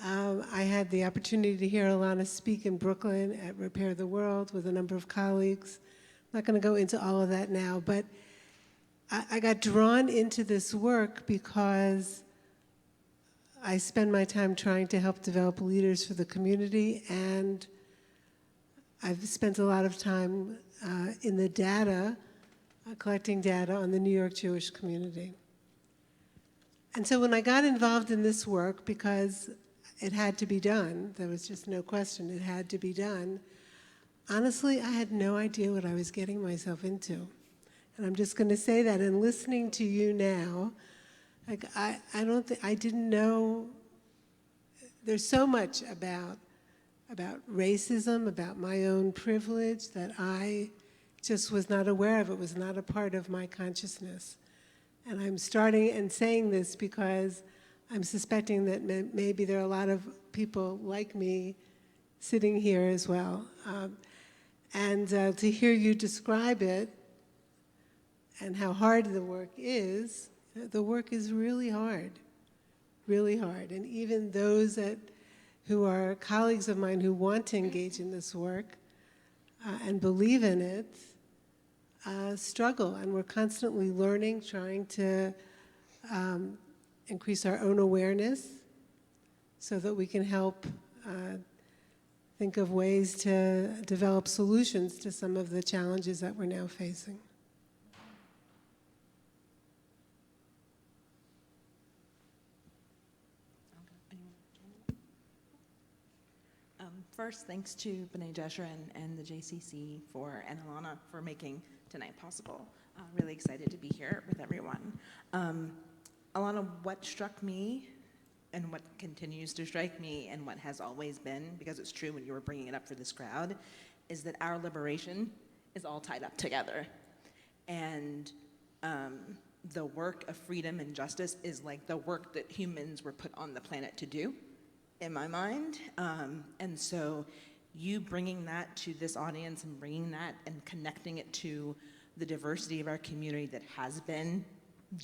I had the opportunity to hear Ilana speak in Brooklyn at Repair the World with a number of colleagues. I'm not going to go into all of that now, but I got drawn into this work because I spend my time trying to help develop leaders for the community, and I've spent a lot of time in the data, collecting data on the New York Jewish community. And so when I got involved in this work, because it had to be done, there was just no question, it had to be done, honestly, I had no idea what I was getting myself into. And I'm just going to say that, and listening to you now, like I didn't know, there's so much about racism, about my own privilege, that I just was not aware of. It was not a part of my consciousness. And I'm starting and saying this because I'm suspecting that maybe there are a lot of people like me sitting here as well. And to hear you describe it and how hard the work is really hard, really hard. And even those who are colleagues of mine who want to engage in this work and believe in it, struggle, and we're constantly learning, trying to increase our own awareness so that we can help think of ways to develop solutions to some of the challenges that we're now facing. First, thanks to B'nai Jeshurun and the JCC and Ilana for making tonight possible. Really excited to be here with everyone. Ilana, what struck me and what continues to strike me and what has always been, because it's true when you were bringing it up for this crowd, is that our liberation is all tied up together. And the work of freedom and justice is like the work that humans were put on the planet to do, in my mind. And so you bringing that to this audience and bringing that and connecting it to the diversity of our community that has been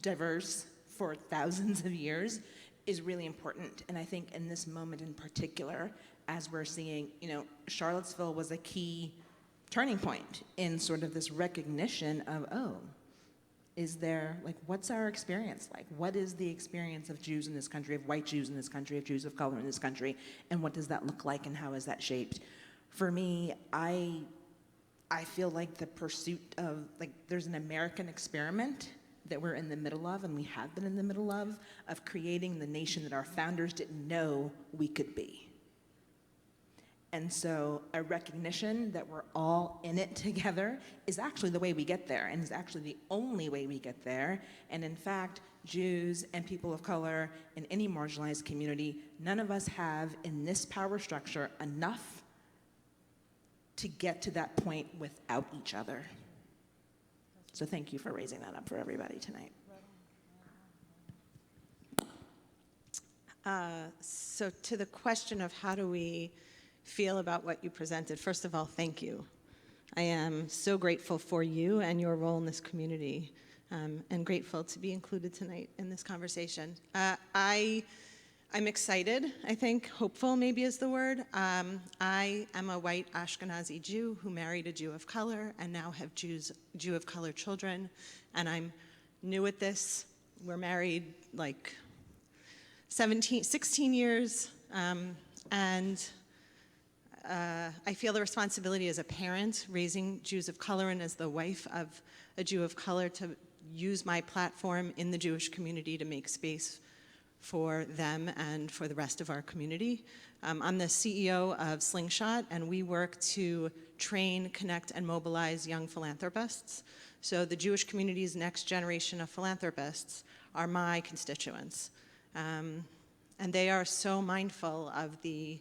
diverse for thousands of years is really important. And I think in this moment in particular, as we're seeing, Charlottesville was a key turning point in sort of this recognition of, what's our experience like? What is the experience of Jews in this country, of white Jews in this country, of Jews of color in this country, and what does that look like and how is that shaped? For me, I feel like the pursuit of, there's an American experiment that we're in the middle of, and we have been in the middle of creating the nation that our founders didn't know we could be. And so a recognition that we're all in it together is actually the way we get there, and is actually the only way we get there. And in fact, Jews and people of color in any marginalized community, none of us have in this power structure enough to get to that point without each other. So thank you for raising that up for everybody tonight. So to the question of how do we feel about what you presented, first of all, thank you. I am so grateful for you and your role in this community, and grateful to be included tonight in this conversation. I'm excited, I think, hopeful maybe is the word. I am a white Ashkenazi Jew who married a Jew of color and now have Jew of color children, and I'm new at this. We're married like 16 years, and I feel the responsibility as a parent raising Jews of color and as the wife of a Jew of color to use my platform in the Jewish community to make space for them and for the rest of our community. I'm the CEO of Slingshot, and we work to train, connect, and mobilize young philanthropists. So the Jewish community's next generation of philanthropists are my constituents. And they are so mindful of the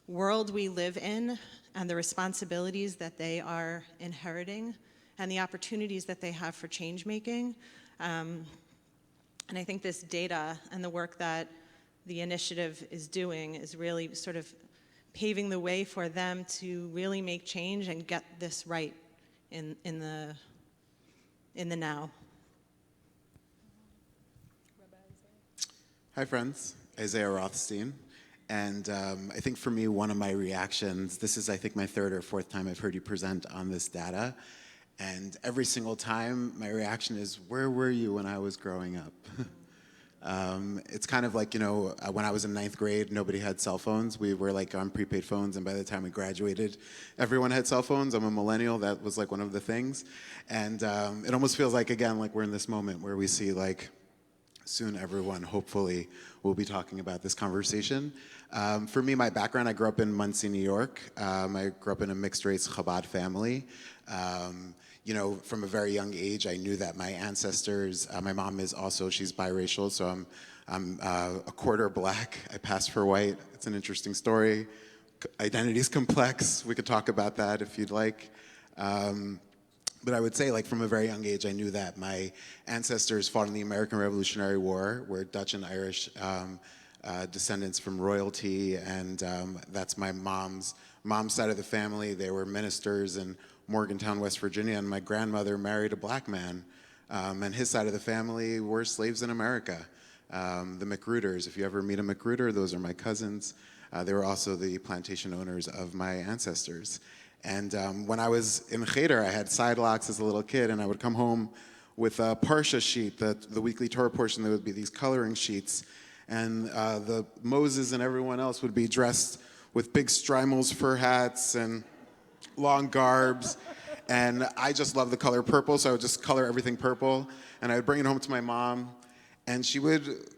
world we live in and the responsibilities that they are inheriting and the opportunities that they have for change making. And I think this data and the work that the initiative is doing is really sort of paving the way for them to really make change and get this right in the now. Hi, friends. Isaiah Rothstein. And I think for me, one of my reactions, this is, I think, my third or fourth time I've heard you present on this data. And every single time, my reaction is, where were you when I was growing up? It's kind of like, you know, when I was in 9th grade, nobody had cell phones. We were like on prepaid phones, and by the time we graduated, everyone had cell phones. I'm a millennial. That was like one of the things. And it almost feels like, again, like we're in this moment where we see like, soon everyone, hopefully, will be talking about this conversation. For me, my background, I grew up in Muncie, New York. I grew up in a mixed-race Chabad family. You know, from a very young age, I knew that my ancestors, my mom is also, she's biracial, so I'm a quarter black. I passed for white. It's an interesting story. Identity's complex. We could talk about that if you'd like. But I would say, like, from a very young age, I knew that my ancestors fought in the American Revolutionary War. We're Dutch and Irish descendants from royalty, and that's my mom's side of the family. They were ministers in Morgantown, West Virginia, and my grandmother married a black man, and his side of the family were slaves in America. The McRooters, if you ever meet a McRooter, those are my cousins. They were also the plantation owners of my ancestors. And when I was in Cheder, I had side locks as a little kid, and I would come home with a Parsha sheet, the weekly Torah portion. There would be these coloring sheets, and the Moses and everyone else would be dressed with big Strimals fur hats and long garbs. And I just love the color purple, so I would just color everything purple, and I would bring it home to my mom, and she would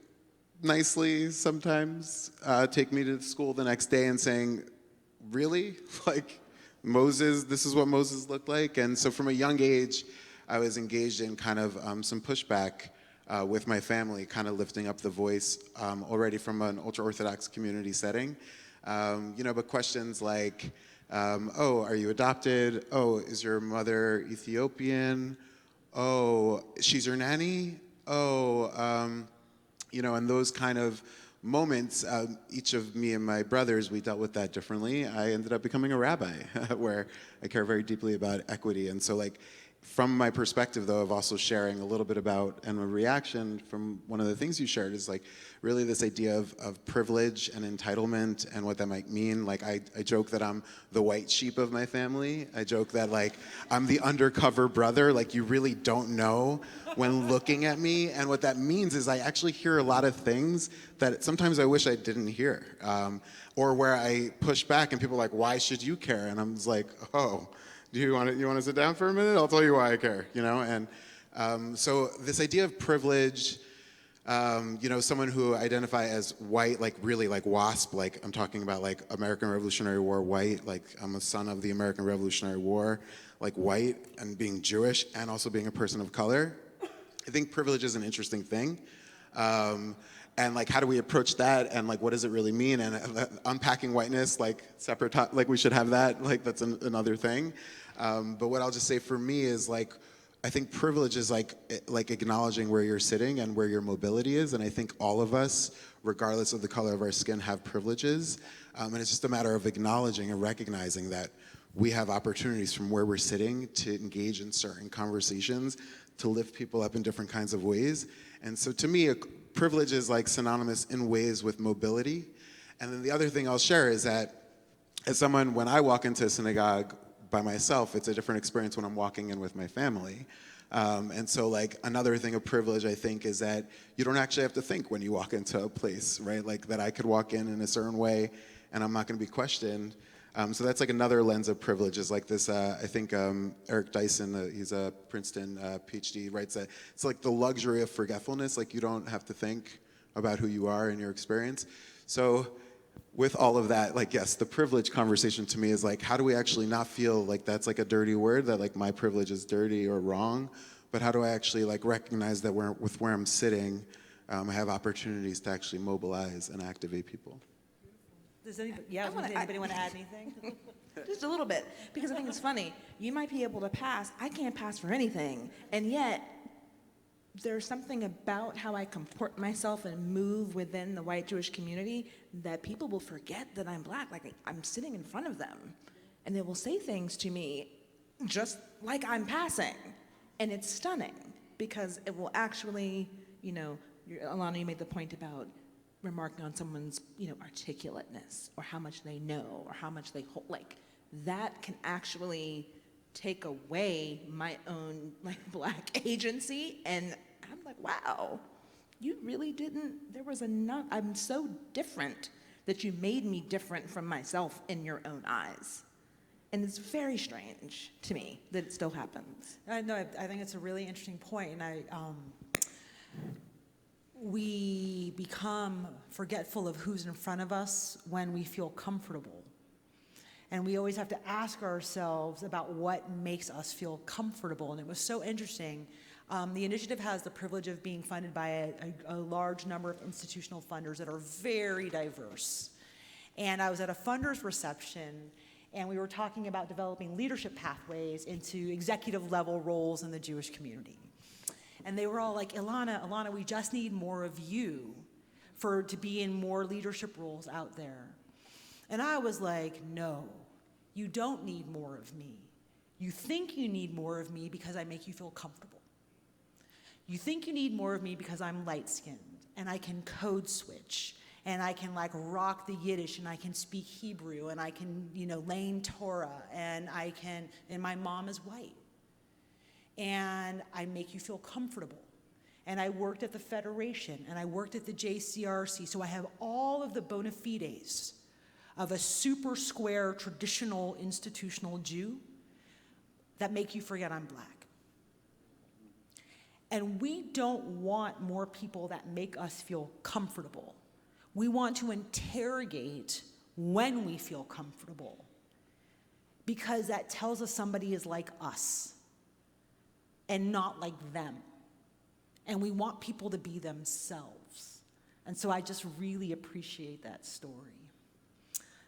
nicely sometimes take me to school the next day and saying, really? Like, Moses, this is what Moses looked like? And so from a young age, I was engaged in kind of some pushback with my family, kind of lifting up the voice already from an ultra-Orthodox community setting. You know, but questions like, oh, are you adopted? Oh, is your mother Ethiopian? Oh, she's your nanny? Oh, you know, and those kind of moments, each of me and my brothers, we dealt with that differently. I ended up becoming a rabbi where I care very deeply about equity. And so, like, from my perspective, though, of also sharing a little bit about, and a reaction from one of the things you shared is, like, really this idea of privilege and entitlement and what that might mean. Like, I joke that I'm the white sheep of my family. I joke that, like, I'm the undercover brother. Like, you really don't know when looking at me. And what that means is I actually hear a lot of things that sometimes I wish I didn't hear. Or where I push back and people are like, why should you care? And I'm just like, oh, do you want to sit down for a minute? I'll tell you why I care, you know? And So this idea of privilege, someone who identify as white, like really like WASP, like I'm talking about like American Revolutionary War white, like I'm a son of the American Revolutionary War, like white, and being Jewish, and also being a person of color. I think privilege is an interesting thing. And like, how do we approach that? And like, what does it really mean? And unpacking whiteness, like separate, like we should have that, like that's another thing. But what I'll just say for me is like, I think privilege is like acknowledging where you're sitting and where your mobility is. And I think all of us, regardless of the color of our skin, have privileges. And it's just a matter of acknowledging and recognizing that we have opportunities from where we're sitting to engage in certain conversations, to lift people up in different kinds of ways. And so to me, privilege is like synonymous in ways with mobility. And then the other thing I'll share is that as someone, when I walk into a synagogue by myself, it's a different experience when I'm walking in with my family. And so like another thing of privilege, I think, is that you don't actually have to think when you walk into a place, right? Like that I could walk in a certain way and I'm not gonna be questioned. So that's like another lens of privilege, is like this, I think Eric Dyson, he's a Princeton PhD, writes that it's like the luxury of forgetfulness, like you don't have to think about who you are in your experience. So with all of that, like yes, the privilege conversation to me is like, how do we actually not feel like that's like a dirty word, that like my privilege is dirty or wrong, but how do I actually like recognize that with where I'm sitting, I have opportunities to actually mobilize and activate people. Does anybody want to add anything? Just a little bit, because I think it's funny. You might be able to pass. I can't pass for anything. And yet, there's something about how I comport myself and move within the white Jewish community that people will forget that I'm black. Like, I'm sitting in front of them, and they will say things to me just like I'm passing. And it's stunning, because it will actually, Ilana, you made the point about remarking on someone's, articulateness, or how much they know, or how much they hold. Like, that can actually take away my own, black agency. And I'm like, wow, you really didn't, there was enough, I'm so different that you made me different from myself in your own eyes. And it's very strange to me that it still happens. No, I think it's a really interesting point, and we become forgetful of who's in front of us when we feel comfortable. And we always have to ask ourselves about what makes us feel comfortable. And it was so interesting. The initiative has the privilege of being funded by a large number of institutional funders that are very diverse. And I was at a funder's reception, and we were talking about developing leadership pathways into executive level roles in the Jewish community. And they were all like, Ilana, we just need more of you to be in more leadership roles out there. And I was like, no, you don't need more of me. You think you need more of me because I make you feel comfortable. You think you need more of me because I'm light-skinned and I can code switch and I can rock the Yiddish and I can speak Hebrew and I can, learn Torah and my mom is white. And I make you feel comfortable. And I worked at the Federation, and I worked at the JCRC, so I have all of the bona fides of a super square, traditional, institutional Jew that make you forget I'm black. And we don't want more people that make us feel comfortable. We want to interrogate when we feel comfortable, because that tells us somebody is like us and not like them. And we want people to be themselves. And so I just really appreciate that story.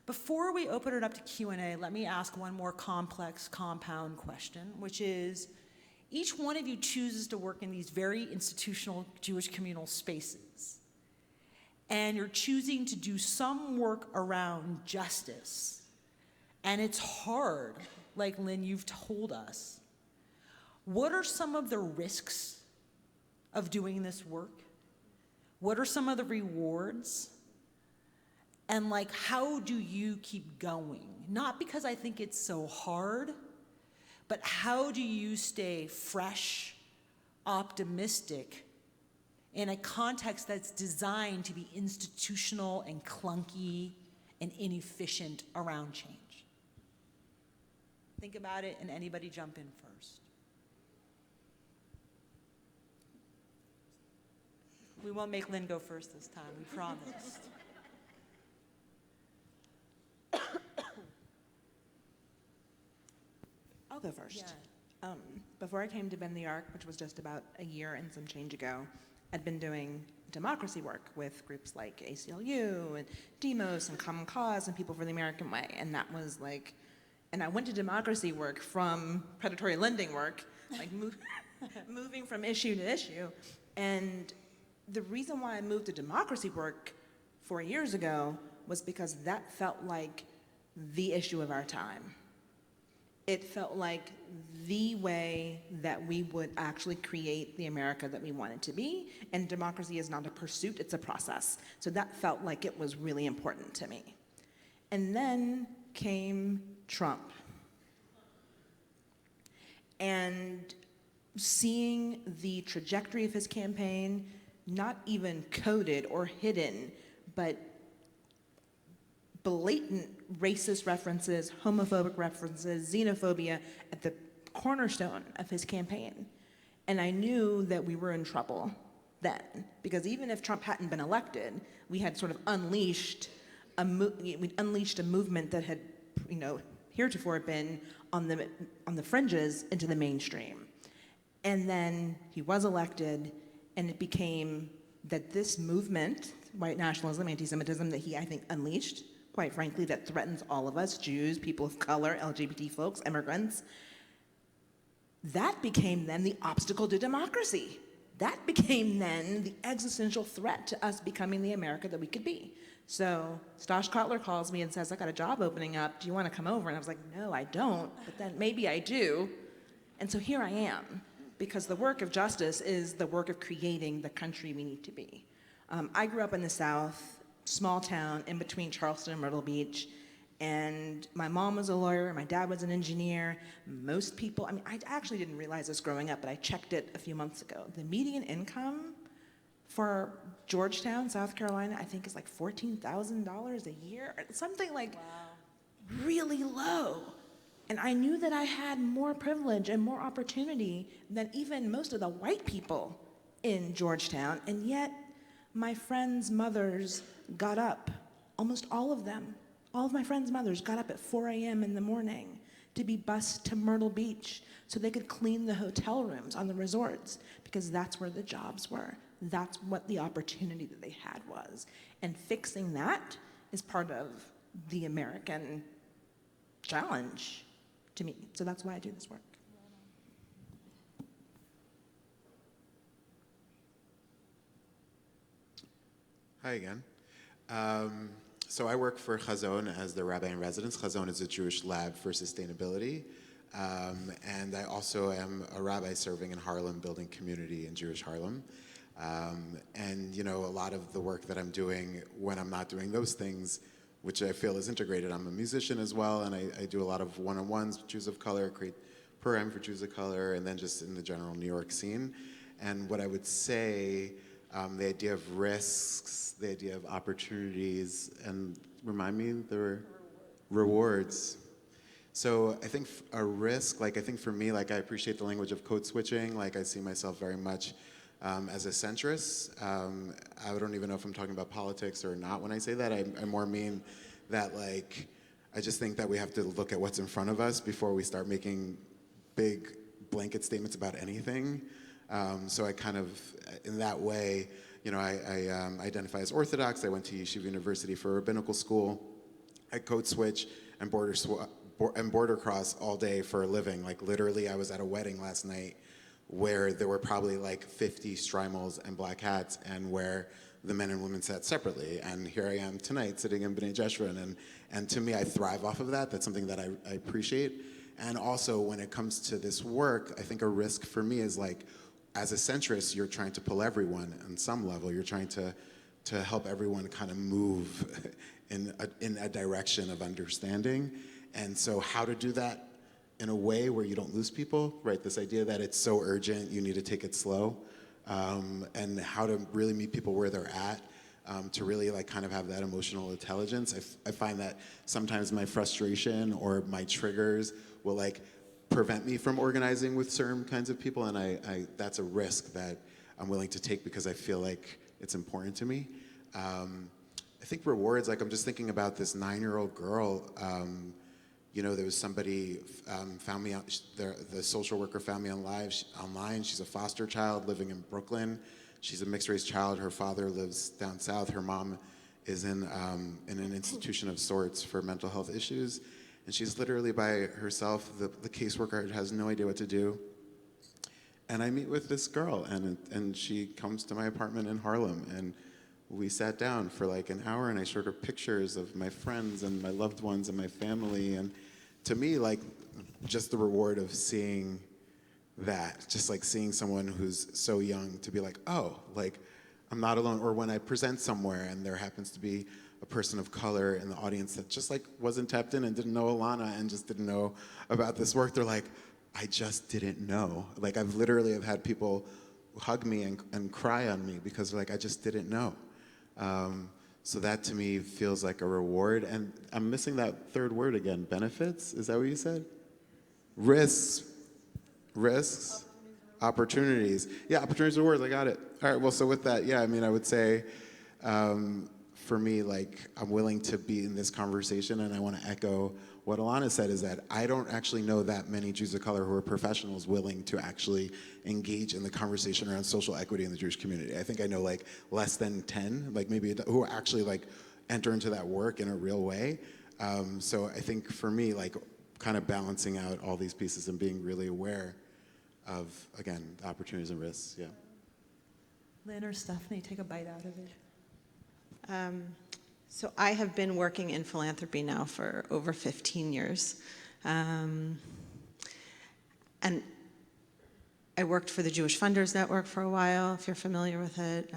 Before we open it up to Q&A, let me ask one more complex, compound question, which is, each one of you chooses to work in these very institutional Jewish communal spaces. And you're choosing to do some work around justice. And it's hard, like Lynn, you've told us. What are some of the risks of doing this work? What are some of the rewards? And how do you keep going? Not because I think it's so hard, but how do you stay fresh, optimistic, in a context that's designed to be institutional and clunky and inefficient around change? Think about it, and anybody jump in first. We won't make Lynn go first this time, we promised. I'll go first. Before I came to Bend the Arc, which was just about a year and some change ago, I'd been doing democracy work with groups like ACLU and Demos and Common Cause and People for the American Way. And that was like, and I went to democracy work from predatory lending work, like moving from issue to issue. And the reason why I moved to democracy work 4 years ago was because that felt like the issue of our time. It felt like the way that we would actually create the America that we wanted to be, and democracy is not a pursuit, it's a process. So that felt like it was really important to me. And then came Trump. And seeing the trajectory of his campaign, not even coded or hidden, but blatant racist references, homophobic references, xenophobia at the cornerstone of his campaign. And I knew that we were in trouble then, because even if Trump hadn't been elected, we had sort of unleashed a movement that had, heretofore been on the fringes into the mainstream. And then he was elected, and it became that this movement, white nationalism, anti-Semitism, that he, I think, unleashed, quite frankly, that threatens all of us, Jews, people of color, LGBT folks, immigrants, that became then the obstacle to democracy. That became then the existential threat to us becoming the America that we could be. So Stosh Kotler calls me and says, I got a job opening up, do you want to come over? And I was like, no, I don't, but then maybe I do. And so here I am, because the work of justice is the work of creating the country we need to be. I grew up in the South, small town in between Charleston and Myrtle Beach, and my mom was a lawyer, my dad was an engineer. Most people, I actually didn't realize this growing up, but I checked it a few months ago. The median income for Georgetown, South Carolina, I think is like $14,000 a year, or something like really low. And I knew that I had more privilege and more opportunity than even most of the white people in Georgetown, and yet my friends' mothers got up, almost all of them, all of my friends' mothers got up at 4 a.m. in the morning to be bused to Myrtle Beach so they could clean the hotel rooms on the resorts, because that's where the jobs were. That's what the opportunity that they had was. And fixing that is part of the American challenge to me. So that's why I do this work. Hi again. So I work for Chazon as the rabbi in residence. Chazon is a Jewish lab for sustainability. And I also am a rabbi serving in Harlem, building community in Jewish Harlem. And a lot of the work that I'm doing when I'm not doing those things, which I feel is integrated. I'm a musician as well, and I do a lot of one-on-ones with Jews of color, create program for Jews of color, and then just in the general New York scene. And what I would say, the idea of risks, the idea of opportunities, and remind me, there were rewards. So I think a risk, I think for me, I appreciate the language of code switching. I see myself very much as a centrist. I don't even know if I'm talking about politics or not when I say that. I more mean that I just think that we have to look at what's in front of us before we start making big blanket statements about anything. So I kind of, in that way, I identify as Orthodox. I went to Yeshiva University for rabbinical school. I code switch and border cross all day for a living. Literally, I was at a wedding last night where there were probably 50 Streimels and black hats, and where the men and women sat separately. And here I am tonight sitting in B'nai Jeshurun, and to me, I thrive off of that. That's something that I appreciate. And also, when it comes to this work, I think a risk for me is as a centrist, you're trying to pull everyone on some level. You're trying to help everyone kind of move in a direction of understanding. And so how to do that in a way where you don't lose people, right? This idea that it's so urgent, you need to take it slow, and how to really meet people where they're at, to really kind of have that emotional intelligence. I find that sometimes my frustration or my triggers will prevent me from organizing with certain kinds of people, and I that's a risk that I'm willing to take, because I feel it's important to me. I think rewards, like I'm just thinking about this 9-year-old girl. You know, there was somebody found me, the social worker found me online. She's a foster child living in Brooklyn. She's a mixed race child. Her father lives down south. Her mom is in an institution of sorts for mental health issues. And she's literally by herself. The caseworker has no idea what to do. And I meet with this girl, and she comes to my apartment in Harlem, and we sat down for like an hour, and I showed her pictures of my friends and my loved ones and my family. And to me, like, just the reward of seeing that, just like seeing someone who's so young to be like, oh, like, I'm not alone. Or when I present somewhere and there happens to be a person of color in the audience that just like wasn't tapped in and didn't know Ilana and just didn't know about this work, they're like, I just didn't know. Like, I've literally have had people hug me and cry on me because they're like, I just didn't know. So that to me feels like a reward. And I'm missing that third word again, benefits? Is that what you said? Risks. Opportunities. Yeah, opportunities and rewards, I got it. All right, well, so with that, yeah, I mean, I would say, for me, like, I'm willing to be in this conversation, and I want to echo what Ilana said, is that I don't actually know that many Jews of color who are professionals willing to actually engage in the conversation around social equity in the Jewish community. I think I know like less than 10, like maybe who actually like enter into that work in a real way. So I think for me, like kind of balancing out all these pieces and being really aware of, again, the opportunities and risks, yeah. Lynn or Stephanie, take a bite out of it. So I have been working in philanthropy now for over 15 years. And I worked for the Jewish Funders Network for a while, if you're familiar with it.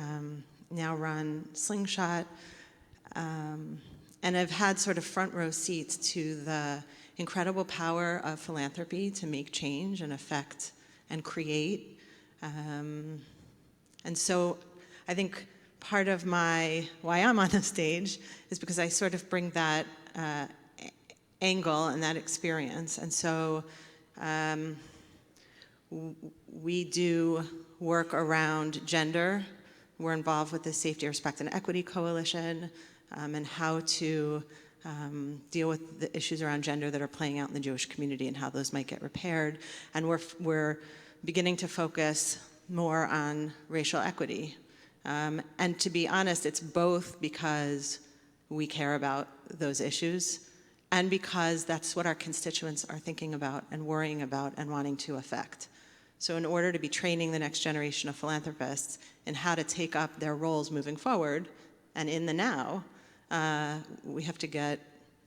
Now run Slingshot. And I've had sort of front row seats to the incredible power of philanthropy to make change and affect and create. And so I think part of why I'm on the stage is because I sort of bring that angle and that experience. And so we do work around gender. We're involved with the Safety, Respect, and Equity Coalition and how to deal with the issues around gender that are playing out in the Jewish community and how those might get repaired. And we're beginning to focus more on racial equity. And to be honest, it's both because we care about those issues and because that's what our constituents are thinking about and worrying about and wanting to affect. So in order to be training the next generation of philanthropists in how to take up their roles moving forward and in the now, we have to get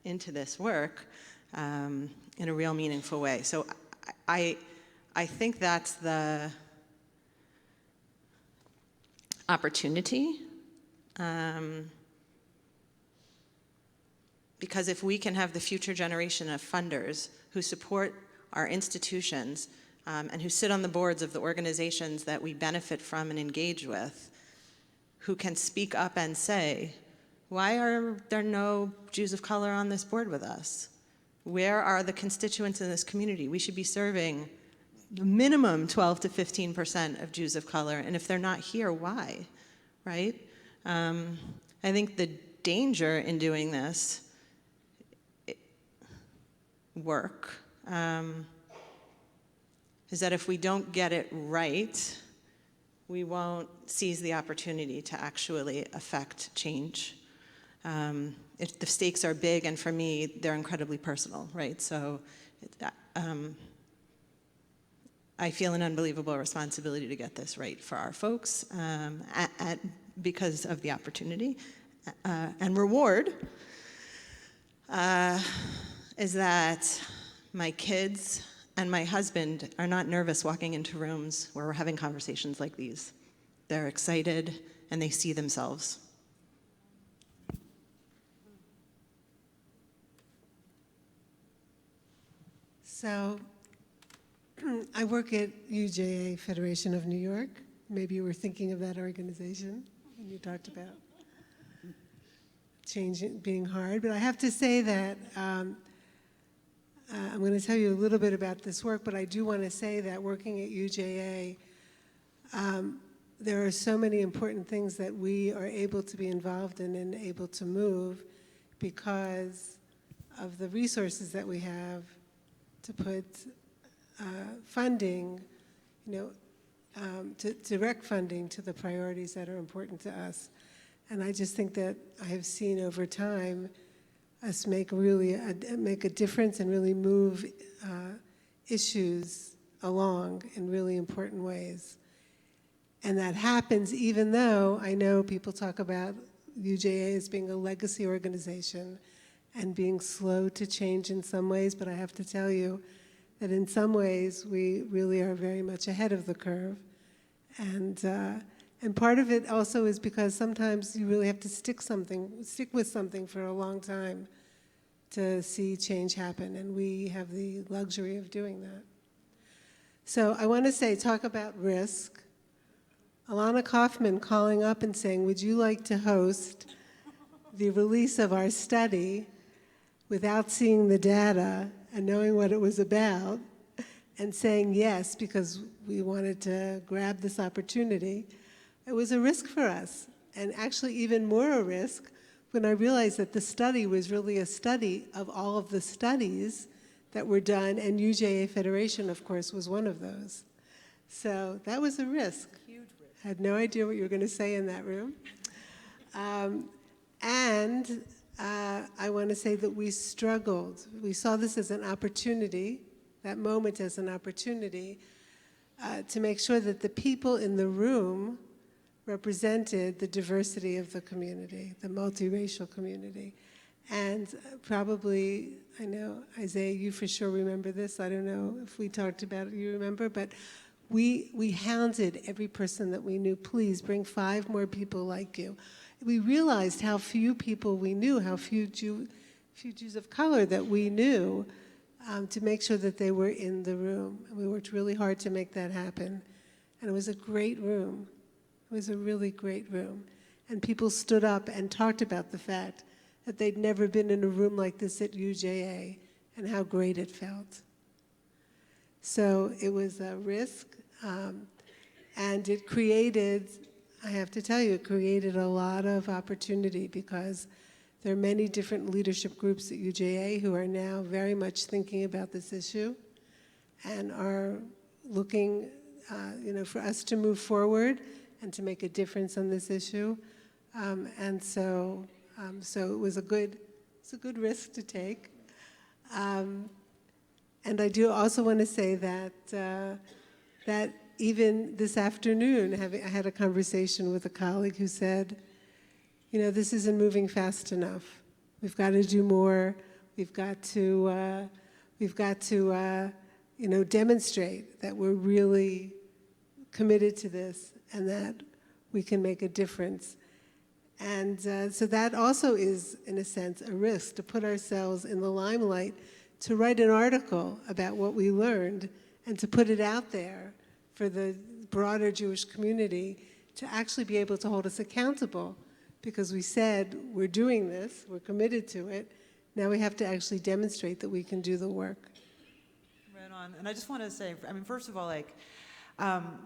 into this work in a real meaningful way. So I think that's the opportunity, because if we can have the future generation of funders who support our institutions and who sit on the boards of the organizations that we benefit from and engage with, who can speak up and say, why are there no Jews of color on this board with us? Where are the constituents in this community? We should be serving minimum 12 to 15% of Jews of color, and if they're not here, why, right? I think the danger in doing this work is that if we don't get it right, we won't seize the opportunity to actually affect change. If the stakes are big, and for me, they're incredibly personal, right? So I feel an unbelievable responsibility to get this right for our folks because of the opportunity. And reward is that my kids and my husband are not nervous walking into rooms where we're having conversations like these. They're excited and they see themselves. So I work at UJA, Federation of New York. Maybe you were thinking of that organization when you talked about change being hard. But I have to say that I'm going to tell you a little bit about this work, but I do want to say that working at UJA, there are so many important things that we are able to be involved in and able to move because of the resources that we have to put funding, to direct funding to the priorities that are important to us. And I just think that I have seen over time us make a difference and really move issues along in really important ways. And that happens even though I know people talk about UJA as being a legacy organization and being slow to change in some ways, but I have to tell you that in some ways we really are very much ahead of the curve. And part of it also is because sometimes you really have to stick with something for a long time to see change happen, and we have the luxury of doing that. So I want to talk about risk. Ilana Kaufman calling up and saying, would you like to host the release of our study without seeing the data and knowing what it was about, and saying yes because we wanted to grab this opportunity. It was a risk for us, and actually even more a risk when I realized that the study was really a study of all of the studies that were done, and UJA Federation, of course, was one of those. So that was a risk. Huge risk. I had no idea what you were going to say in that room. I want to say that we struggled. We saw this as an opportunity, that moment as an opportunity, to make sure that the people in the room represented the diversity of the community, the multiracial community. And probably, I know, Isaiah, you for sure remember this. I don't know if we talked about it, you remember, but we hounded every person that we knew, please bring 5 more people like you. We realized how few people we knew, how few Jews of color that we knew, to make sure that they were in the room. And we worked really hard to make that happen. And it was a great room. It was a really great room. And people stood up and talked about the fact that they'd never been in a room like this at UJA and how great it felt. So it was a risk, and it created, I have to tell you, it created a lot of opportunity because there are many different leadership groups at UJA who are now very much thinking about this issue and are looking, for us to move forward and to make a difference on this issue. So it was a good risk to take. And I do also want to say that even this afternoon, I had a conversation with a colleague who said, this isn't moving fast enough. We've got to do more. We've got to demonstrate that we're really committed to this and that we can make a difference. And so that also is, in a sense, a risk, to put ourselves in the limelight, to write an article about what we learned and to put it out there for the broader Jewish community to actually be able to hold us accountable, because we said we're doing this, we're committed to it. Now we have to actually demonstrate that we can do the work. Right on. And I just want to say, first of all,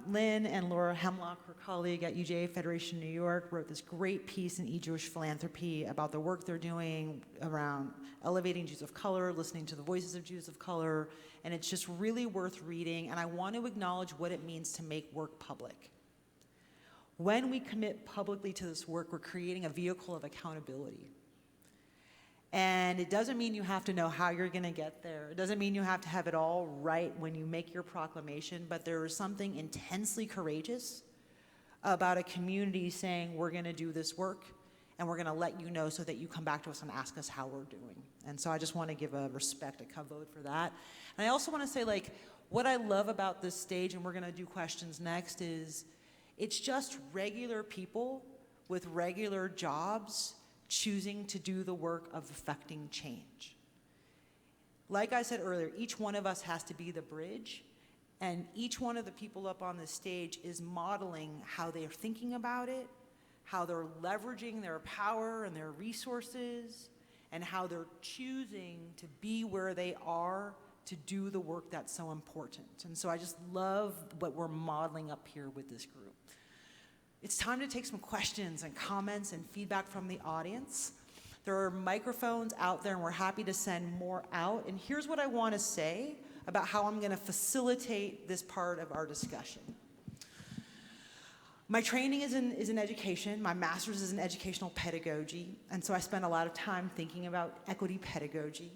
Lynn and Laura Hemlock, her colleague at UJA Federation New York, wrote this great piece in E-Jewish Philanthropy about the work they're doing around elevating Jews of color, listening to the voices of Jews of color, and it's just really worth reading, and I want to acknowledge what it means to make work public. When we commit publicly to this work, we're creating a vehicle of accountability. And it doesn't mean you have to know how you're going to get there. It doesn't mean you have to have it all right when you make your proclamation, but there is something intensely courageous about a community saying, we're going to do this work, and we're going to let you know so that you come back to us and ask us how we're doing. And so I just want to give a respect, a kavod for that. And I also want to say, what I love about this stage, and we're going to do questions next, is it's just regular people with regular jobs choosing to do the work of affecting change. Like I said earlier, each one of us has to be the bridge, and each one of the people up on the stage is modeling how they are thinking about it, how they're leveraging their power and their resources, and how they're choosing to be where they are to do the work that's so important. And so I just love what we're modeling up here with this group. it's time to take some questions and comments and feedback from the audience. There are microphones out there, and we're happy to send more out. And here's what I want to say about how I'm going to facilitate this part of our discussion. My training is in education. My master's is in educational pedagogy, and so I spend a lot of time thinking about equity pedagogy.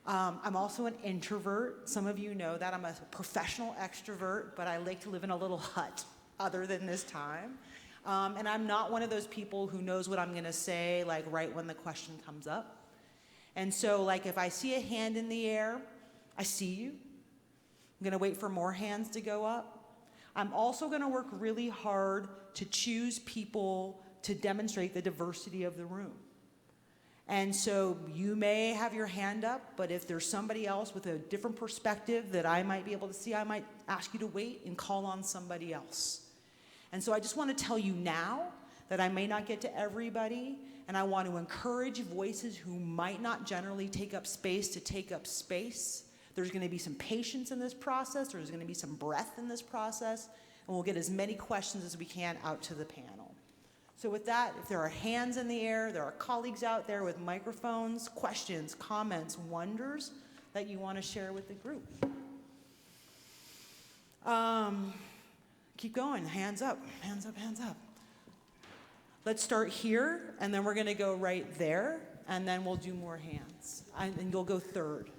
I'm also an introvert. Some of you know that. I'm a professional extrovert, but I like to live in a little hut other than this time. And I'm not one of those people who knows what I'm going to say, like, right when the question comes up. And so, like, if I see a hand in the air, I see you. I'm going to wait for more hands to go up. I'm also going to work really hard to choose people to demonstrate the diversity of the room. And so you may have your hand up, but if there's somebody else with a different perspective that I might be able to see, I might ask you to wait and call on somebody else. And so I just want to tell you now that I may not get to everybody, and I want to encourage voices who might not generally take up space to take up space. There's going to be some patience in this process. There's going to be some breath in this process. And we'll get as many questions as we can out to the panel. So with that, if there are hands in the air, there are colleagues out there with microphones, questions, comments, wonders that you want to share with the group. Keep going. Hands up, hands up, hands up. Let's start here, and then we're going to go right there, and then we'll do more hands. And you'll go third.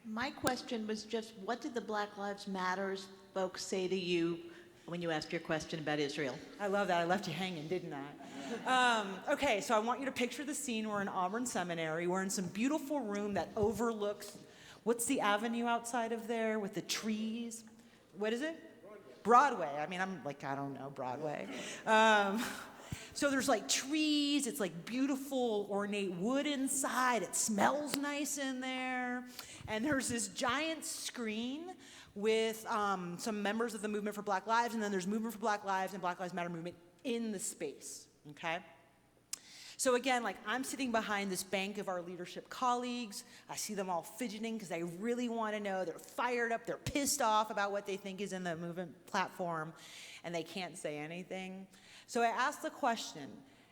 My question was just, what did the Black Lives Matters folks say to you when you asked your question about Israel? I love that. I left you hanging, didn't I? Okay, so I want you to picture the scene. We're in Auburn Seminary. We're in some beautiful room that overlooks, what's the avenue outside of there with the trees? What is it? Broadway. I mean, I'm like, I don't know, Broadway. So there's like trees, it's like beautiful ornate wood inside, it smells nice in there. And there's this giant screen with some members of the Movement for Black Lives, and then there's Movement for Black Lives and Black Lives Matter movement in the space, okay? So again, like, I'm sitting behind this bank of our leadership colleagues. I see them all fidgeting because they really want to know. They're fired up, they're pissed off about what they think is in the movement platform, and they can't say anything. So I asked the question,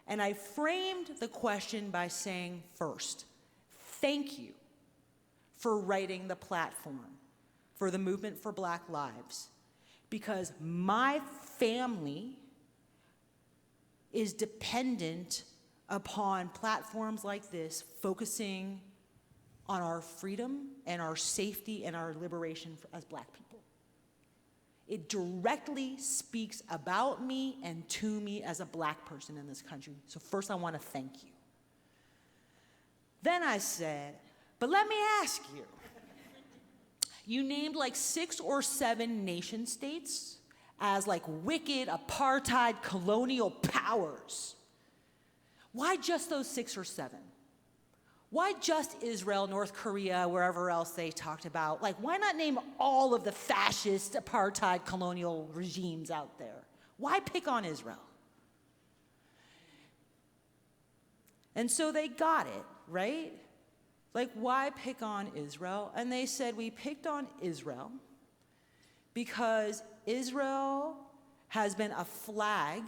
and I framed the question by saying, first, thank you for writing the platform for the Movement for Black Lives, because my family is dependent upon platforms like this focusing on our freedom and our safety and our liberation as Black people. It directly speaks about me and to me as a Black person in this country. So first, I want to thank you. Then I said, but let me ask you, you named like 6 or 7 nation states as like wicked apartheid colonial powers. Why just those 6 or 7? Why just Israel, North Korea, wherever else they talked about? Like, why not name all of the fascist apartheid colonial regimes out there? Why pick on Israel? And so they got it, right? Like, why pick on Israel? And they said, we picked on Israel because Israel has been a flag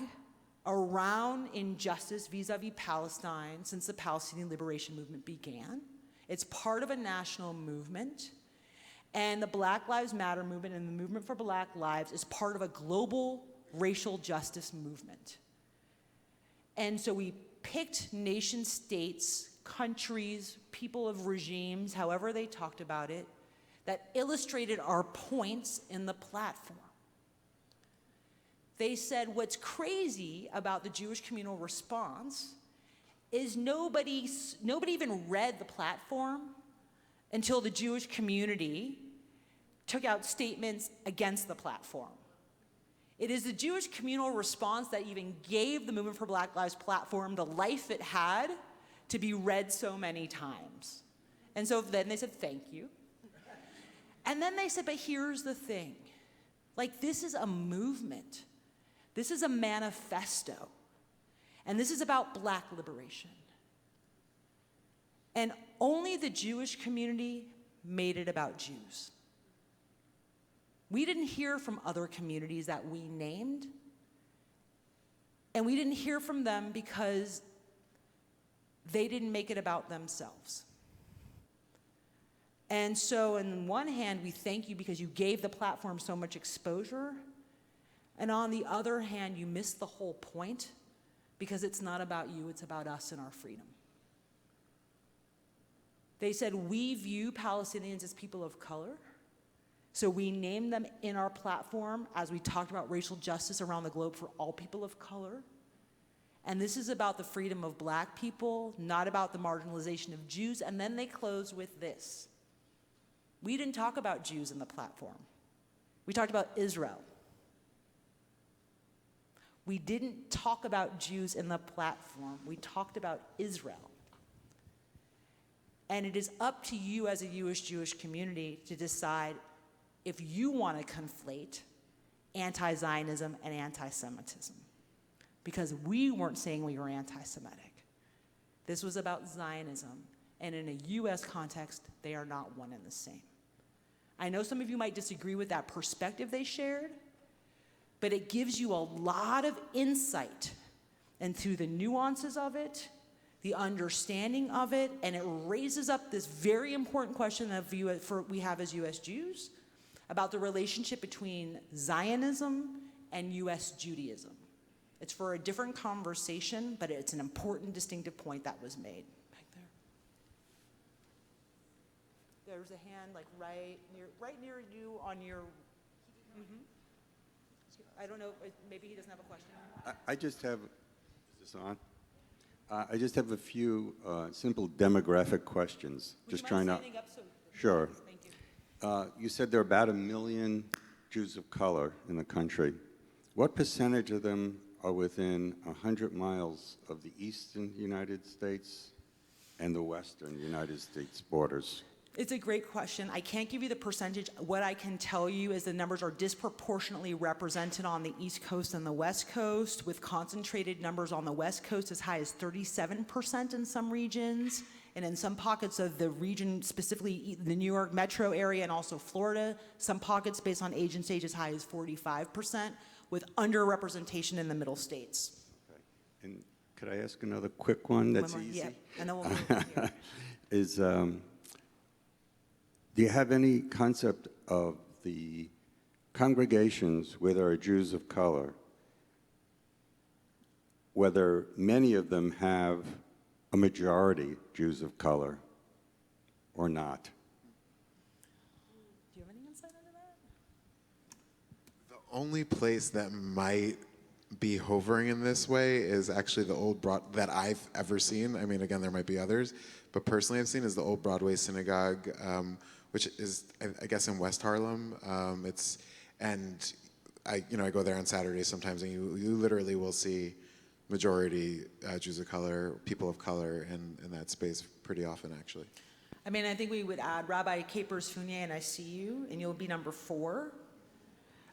around injustice vis-a-vis Palestine since the Palestinian Liberation Movement began. It's part of a national movement. And the Black Lives Matter movement and the Movement for Black Lives is part of a global racial justice movement. And so we picked nation states, countries, people of regimes, however they talked about it, that illustrated our points in the platform. They said what's crazy about the Jewish communal response is nobody even read the platform until the Jewish community took out statements against the platform. It is the Jewish communal response that even gave the Movement for Black Lives platform the life it had to be read so many times. And so then they said, thank you. And then they said, but here's the thing. Like, this is a movement. This is a manifesto. And this is about Black liberation. And only the Jewish community made it about Jews. We didn't hear from other communities that we named. And we didn't hear from them because they didn't make it about themselves. And so on one hand, we thank you because you gave the platform so much exposure. And on the other hand, you missed the whole point because it's not about you, it's about us and our freedom. They said, we view Palestinians as people of color, so we named them in our platform as we talked about racial justice around the globe for all people of color. And this is about the freedom of black people, not about the marginalization of Jews. And then they close with this. We didn't talk about Jews in the platform. We talked about Israel. We didn't talk about Jews in the platform. We talked about Israel. And it is up to you as a Jewish community to decide if you want to conflate anti-Zionism and anti-Semitism. Because we weren't saying we were anti-Semitic. This was about Zionism. And in a US context, they are not one and the same. I know some of you might disagree with that perspective they shared, but it gives you a lot of insight into the nuances of it, the understanding of it, and it raises up this very important question that we have as US Jews about the relationship between Zionism and US Judaism. It's for a different conversation, but it's an important distinctive point that was made. Back there. There's a hand like right near you on your, I don't know, maybe he doesn't have a question. I just have, is this on? I just have a few simple demographic questions. Would you mind standing up? Sure. Thank you. You said there are about 1 million Jews of color in the country. What percentage of them are within 100 miles of the eastern United States and the western United States borders? It's a great question. I can't give you the percentage. What I can tell you is the numbers are disproportionately represented on the East Coast and the West Coast, with concentrated numbers on the West Coast as high as 37% in some regions, and in some pockets of the region, specifically the New York metro area and also Florida, some pockets based on age and stage as high as 45%, with underrepresentation in the middle states. Okay. And could I ask another quick one that's easy? Yeah, and then we'll move on here. Is, do you have any concept of the congregations where there are Jews of color, whether many of them have a majority Jews of color or not? Do you have any insight into that? The only place that might be hovering in this way is actually the old that I've ever seen. I mean, again, there might be others, but personally I've seen is the old Broadway Synagogue, which is, I guess, in West Harlem. I go there on Saturdays sometimes, and you literally will see majority Jews of color, people of color in that space pretty often, actually. I mean, I think we would add Rabbi Capers Fournier, and I see you, and you'll be number 4.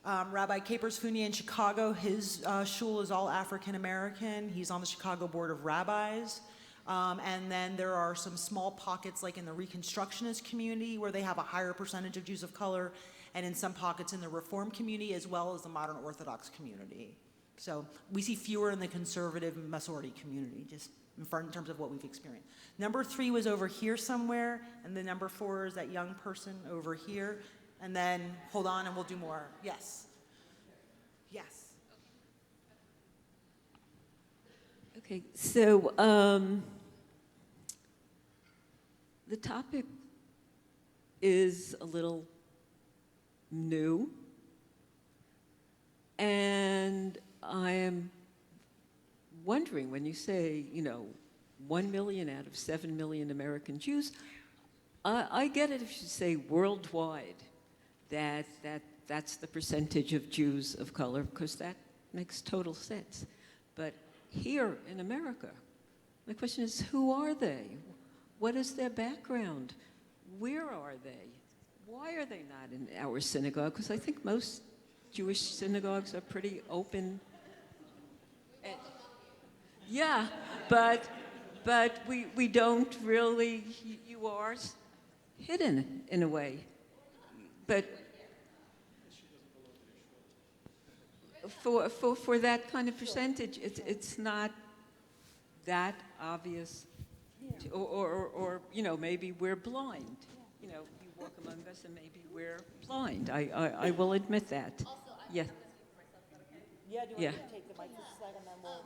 Rabbi Capers Fournier in Chicago, his shul is all African American. He's on the Chicago Board of Rabbis. And then there are some small pockets like in the Reconstructionist community where they have a higher percentage of Jews of color, and in some pockets in the Reform community as well as the modern Orthodox community. So we see fewer in the conservative Masorti community, just in terms of what we've experienced. Number 3 was over here somewhere, and the number 4 is that young person over here. And then, hold on, and we'll do more. Yes. Yes. Okay, so the topic is a little new, and I am wondering, when you say, 1 million out of 7 million American Jews, I get it if you say worldwide, that's the percentage of Jews of color, because that makes total sense. But here in America, my question is, who are they? What is their background? Where are they? Why are they not in our synagogue? Because I think most Jewish synagogues are pretty open. Yeah, but we don't really, you are hidden in a way. But for that kind of percentage, it's not that obvious, or maybe we're blind. You walk among us and maybe we're blind. I will admit that. Also, yeah. Yeah, do you Yeah. want to take the mic for a second, then we'll...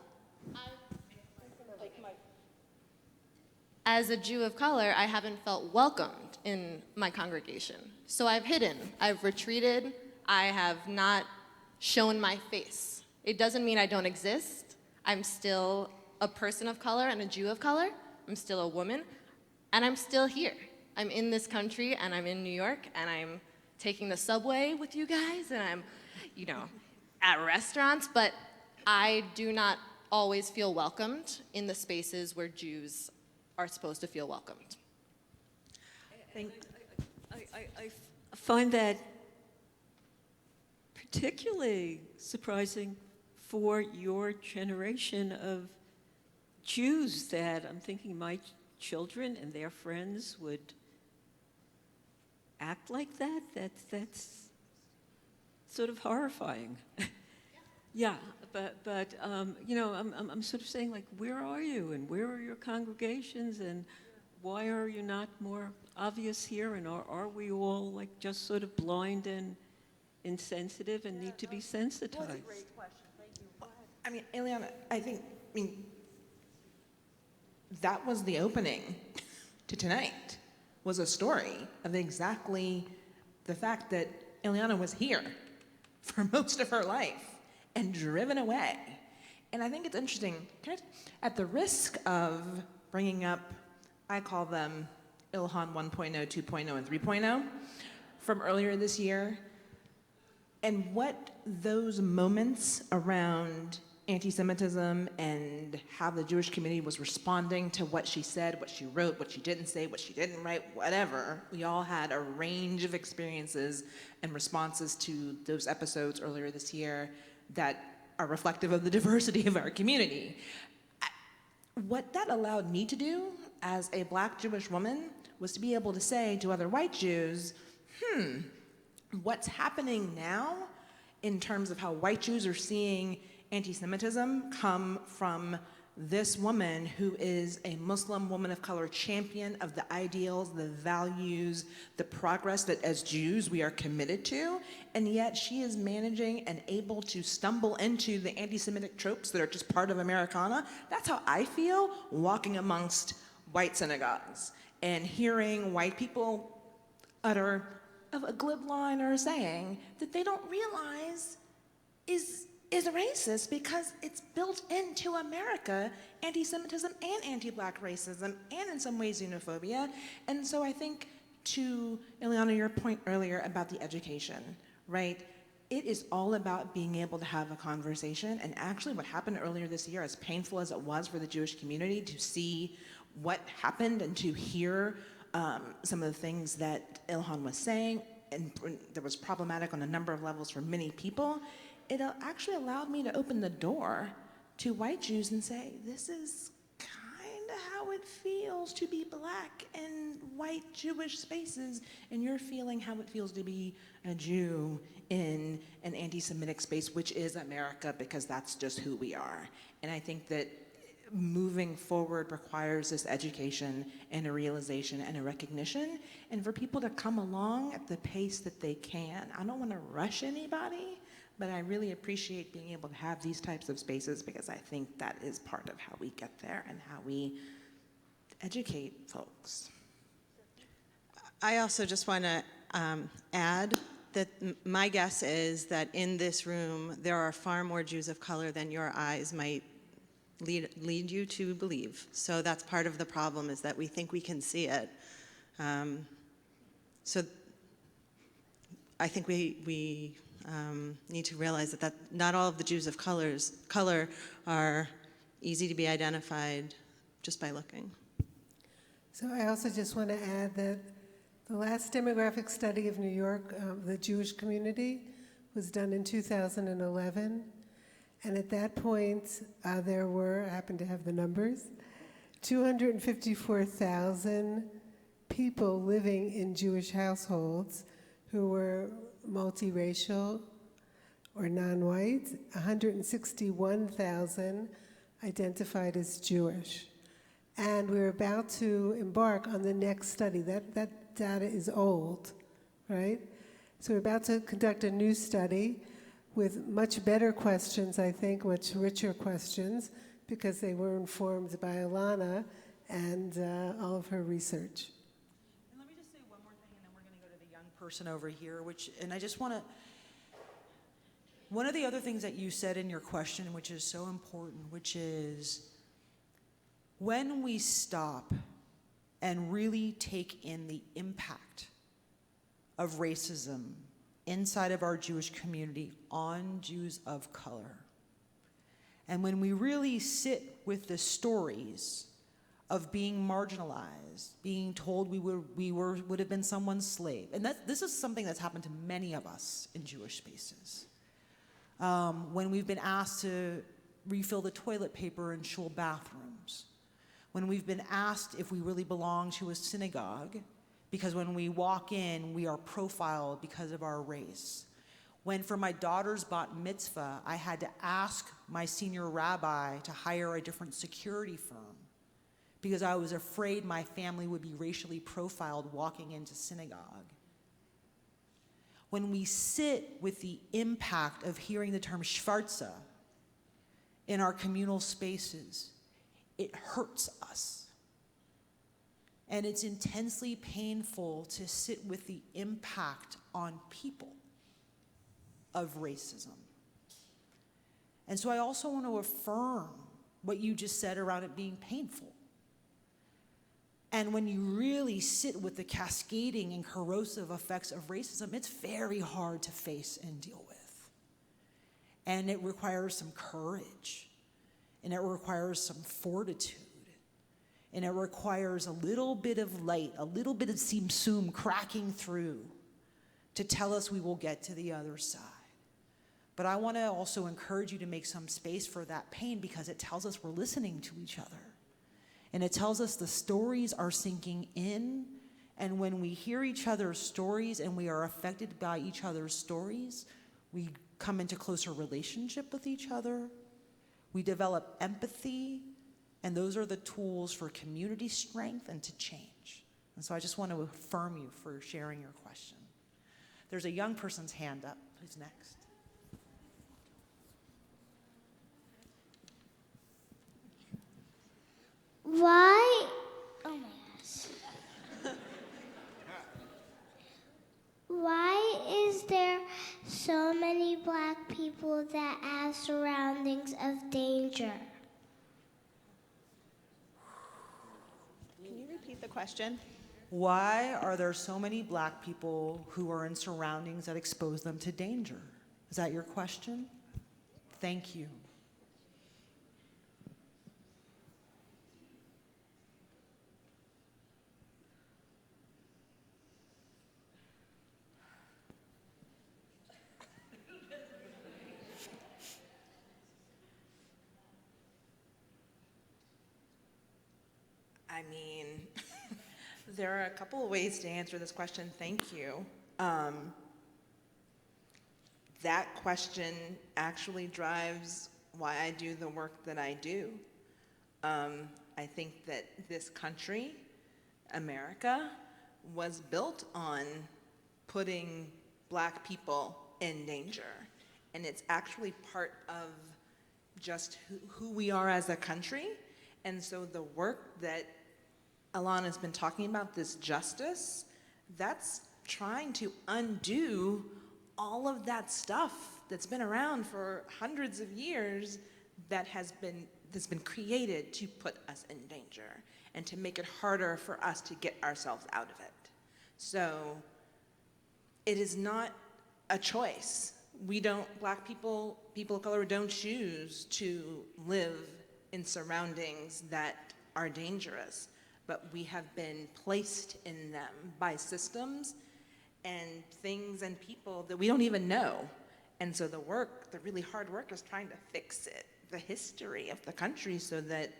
As a Jew of color, I haven't felt welcomed in my congregation. So I've hidden, I've retreated, I have not shown my face. It doesn't mean I don't exist. I'm still a person of color and a Jew of color. I'm still a woman, and I'm still here. I'm in this country, and I'm in New York, and I'm taking the subway with you guys, and I'm, at restaurants, but I do not always feel welcomed in the spaces where Jews are supposed to feel welcomed. I find that particularly surprising for your generation of Jews, that I'm thinking my children and their friends would act like that. That's sort of horrifying. Yeah, but I'm sort of saying, like, where are you, and where are your congregations, and why are you not more obvious here, and are we all like just sort of blind and insensitive and need to be sensitized? That's a great question. Thank you. Ileana, that was the opening to tonight, was a story of exactly the fact that Ileana was here for most of her life and driven away. And I think it's interesting, at the risk of bringing up, I call them Ilhan 1.0, 2.0, and 3.0 from earlier this year, and what those moments around anti-Semitism and how the Jewish community was responding to what she said, what she wrote, what she didn't say, what she didn't write, whatever. We all had a range of experiences and responses to those episodes earlier this year that are reflective of the diversity of our community. What that allowed me to do as a Black Jewish woman was to be able to say to other white Jews, what's happening now in terms of how white Jews are seeing anti-Semitism come from this woman who is a Muslim woman of color, champion of the ideals, the values, the progress that as Jews we are committed to, and yet she is managing and able to stumble into the anti-Semitic tropes that are just part of Americana. That's how I feel walking amongst white synagogues and hearing white people utter a glib line or a saying that they don't realize is racist because it's built into America, anti-Semitism and anti-Black racism, and in some ways xenophobia. And so I think, to Ileana, your point earlier about the education, right? It is all about being able to have a conversation. And actually what happened earlier this year, as painful as it was for the Jewish community to see what happened and to hear some of the things that Ilhan was saying, and that was problematic on a number of levels for many people, it actually allowed me to open the door to white Jews and say, this is kind of how it feels to be Black in white Jewish spaces, and you're feeling how it feels to be a Jew in an anti-Semitic space, which is America, because that's just who we are. And I think that moving forward requires this education and a realization and a recognition, and for people to come along at the pace that they can. I don't want to rush anybody, but I really appreciate being able to have these types of spaces, because I think that is part of how we get there and how we educate folks. I also just want to add that my guess is that in this room, there are far more Jews of color than your eyes might lead you to believe. So that's part of the problem, is that we think we can see it. So I think we need to realize that not all of the Jews of color are easy to be identified just by looking. So I also just want to add that the last demographic study of New York, the Jewish community, was done in 2011. And at that point, there were, I happen to have the numbers, 254,000 people living in Jewish households who were multiracial or non-white, 161,000 identified as Jewish. And we're about to embark on the next study. That data is old, right? So we're about to conduct a new study with much better questions, I think, much richer questions, because they were informed by Ilana and all of her research. And let me just say one more thing, and then we're going to go to the young person over here, and I just want to, one of the other things that you said in your question, which is so important, which is when we stop and really take in the impact of racism inside of our Jewish community on Jews of color, and when we really sit with the stories of being marginalized, being told we would have been someone's slave, and this is something that's happened to many of us in Jewish spaces. When we've been asked to refill the toilet paper in shul bathrooms, when we've been asked if we really belong to a synagogue, because when we walk in, we are profiled because of our race. When for my daughter's bat mitzvah, I had to ask my senior rabbi to hire a different security firm because I was afraid my family would be racially profiled walking into synagogue. When we sit with the impact of hearing the term schwarze in our communal spaces, it hurts us. And it's intensely painful to sit with the impact on people of racism. And so I also want to affirm what you just said around it being painful. And when you really sit with the cascading and corrosive effects of racism, it's very hard to face and deal with. And it requires some courage, and it requires some fortitude, and it requires a little bit of light, a little bit of tzimtzum cracking through to tell us we will get to the other side. But I want to also encourage you to make some space for that pain because it tells us we're listening to each other. And it tells us the stories are sinking in, and when we hear each other's stories and we are affected by each other's stories, we come into closer relationship with each other, we develop empathy, and those are the tools for community strength and to change. And so I just want to affirm you for sharing your question. There's a young person's hand up. Who's next? Why? Oh my gosh. Why is there so many black people that have surroundings of danger? Can you repeat the question? Why are there so many black people who are in surroundings that expose them to danger? Is that your question? Thank you. I mean, there are a couple of ways to answer this question. Thank you. That question actually drives why I do the work that I do. I think that this country, America, was built on putting black people in danger. And it's actually part of just who we are as a country. And so the work that Ilana's been talking about, this justice, that's trying to undo all of that stuff that's been around for hundreds of years that's been created to put us in danger and to make it harder for us to get ourselves out of it. So it is not a choice. Black people, people of color don't choose to live in surroundings that are dangerous, but we have been placed in them by systems and things and people that we don't even know. And so the really hard work is trying to fix it, the history of the country, so that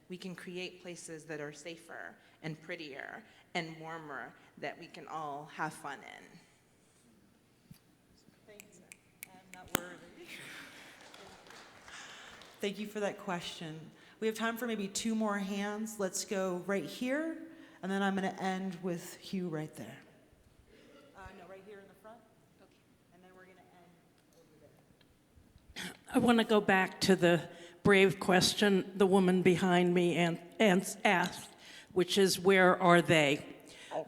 we can create places that are safer and prettier and warmer that we can all have fun in. Thanks. I'm not worthy. Thank you for that question. We have time for maybe 2 more hands. Let's go right here, and then I'm going to end with Hugh right there. No, right here in the front. Okay. And then we're going to end over there. I want to go back to the brave question the woman behind me asked, which is, where are they?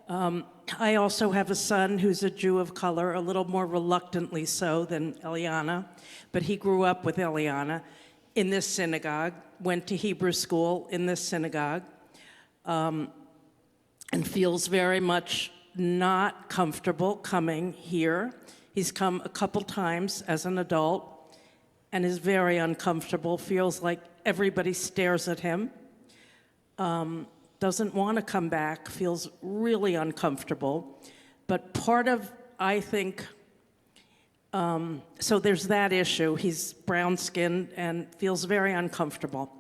I also have a son who's a Jew of color, a little more reluctantly so than Eliana, but he grew up with Eliana in this synagogue, went to Hebrew school in this synagogue, and feels very much not comfortable coming here. He's come a couple times as an adult and is very uncomfortable, feels like everybody stares at him, doesn't want to come back, feels really uncomfortable. But part of, I think, so there's that issue. He's brown-skinned and feels very uncomfortable.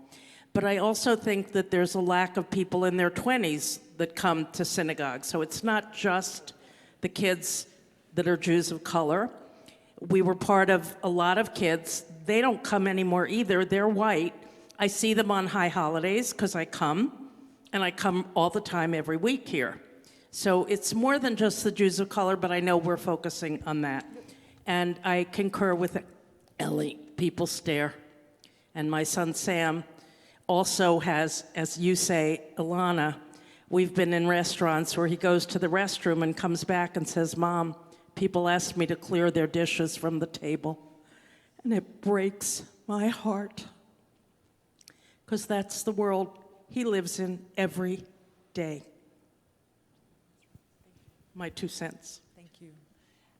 But I also think that there's a lack of people in their 20s that come to synagogue. So it's not just the kids that are Jews of color. We were part of a lot of kids. They don't come anymore either. They're white. I see them on high holidays because I come, and I come all the time every week here. So it's more than just the Jews of color, but I know we're focusing on that. And I concur with Ellie. People stare. And my son Sam also has, as you say, Ilana, we've been in restaurants where he goes to the restroom and comes back and says, Mom, people asked me to clear their dishes from the table. And it breaks my heart. Because that's the world he lives in every day. My 2 cents. Thank you.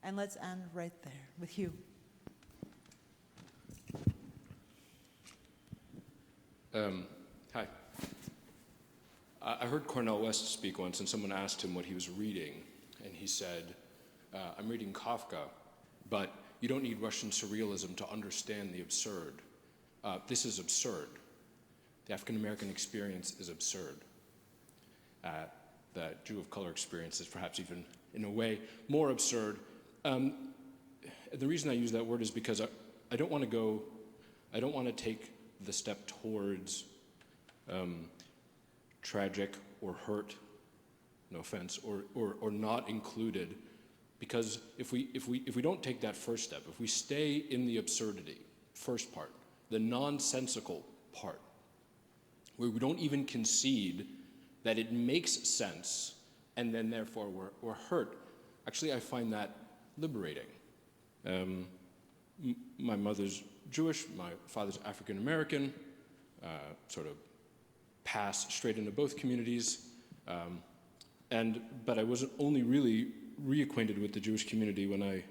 And let's end right there with Hugh. Hi. I heard Cornel West speak once, and someone asked him what he was reading, and he said, I'm reading Kafka, but you don't need Russian surrealism to understand the absurd. This is absurd. The African-American experience is absurd. The Jew of color experience is perhaps even, in a way, more absurd. The reason I use that word is because I don't want to take the step towards tragic or hurt, no offense, or not included, because if we don't take that first step, if we stay in the absurdity, first part, the nonsensical part, where we don't even concede that it makes sense, and then therefore we're hurt, actually I find that liberating. My mother's Jewish, my father's African American, sort of pass straight into both communities, but I wasn't only really reacquainted with the Jewish community when I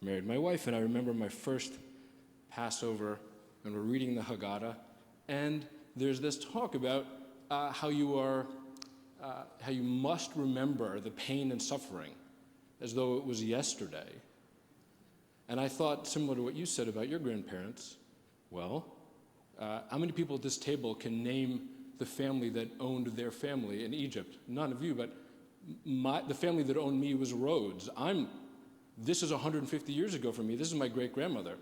married my wife, and I remember my first Passover, and we're reading the Haggadah, and there's this talk about how you must remember the pain and suffering as though it was yesterday. And I thought, similar to what you said about your grandparents, well, how many people at this table can name the family that owned their family in Egypt? None of you, but the family that owned me was Rhodes. This is 150 years ago for me. This is my great-grandmother.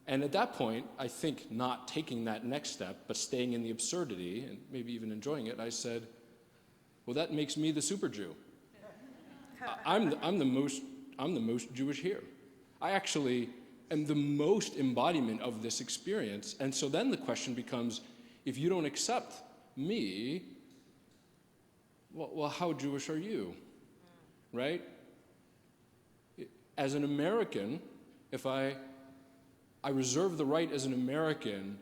And at that point, I think not taking that next step, but staying in the absurdity and maybe even enjoying it, I said, well, that makes me the super Jew. I'm the most Jewish here. I actually am the most embodiment of this experience. And so then the question becomes, if you don't accept me, well, how Jewish are you? Right? As an American, if I reserve the right as an American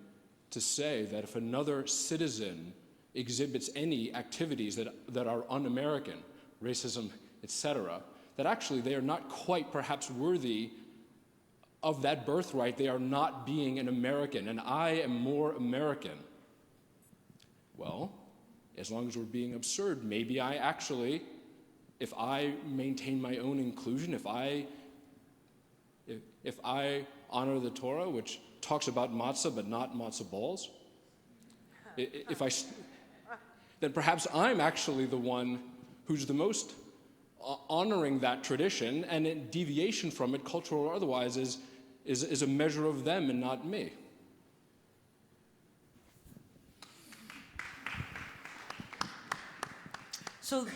to say that if another citizen exhibits any activities that are un-American, racism, etc., that actually they are not quite perhaps worthy of that birthright. They are not being an American, and I am more American. Well, as long as we're being absurd, maybe I actually, if I maintain my own inclusion, if I honor the Torah, which talks about matzah but not matzah balls, then perhaps I'm actually the one who's the most honoring that tradition, and in deviation from it, cultural or otherwise, is a measure of them and not me. So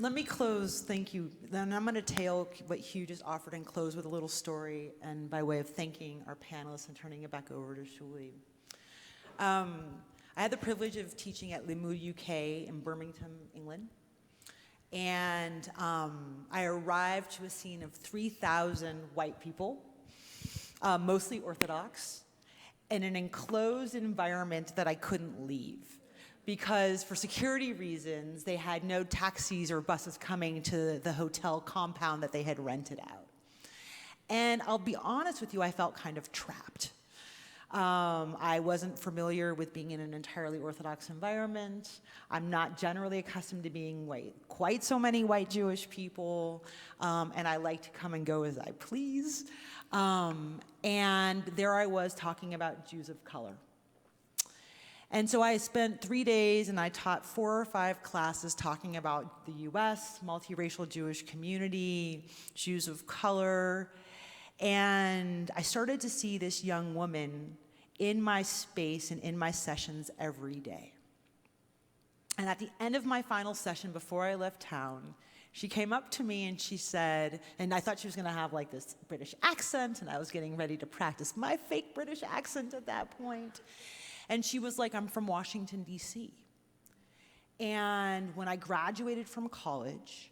let me close, thank you. Then I'm going to tail what Hugh just offered and close with a little story, and by way of thanking our panelists and turning it back over to Shuli. I had the privilege of teaching at Limud UK in Birmingham, England. And I arrived to a scene of 3,000 white people, mostly Orthodox, in an enclosed environment that I couldn't leave. Because for security reasons, they had no taxis or buses coming to the hotel compound that they had rented out. And I'll be honest with you, I felt kind of trapped. I wasn't familiar with being in an entirely Orthodox environment. I'm not generally accustomed to being quite so many white Jewish people, and I like to come and go as I please. And there I was talking about Jews of color. And so I spent 3 days and I taught 4 or 5 classes talking about the US, multiracial Jewish community, Jews of color. And I started to see this young woman in my space and in my sessions every day. And at the end of my final session, before I left town, she came up to me and she said, and I thought she was gonna have like this British accent, and I was getting ready to practice my fake British accent at that point. And she was like, I'm from Washington, D.C. And when I graduated from college,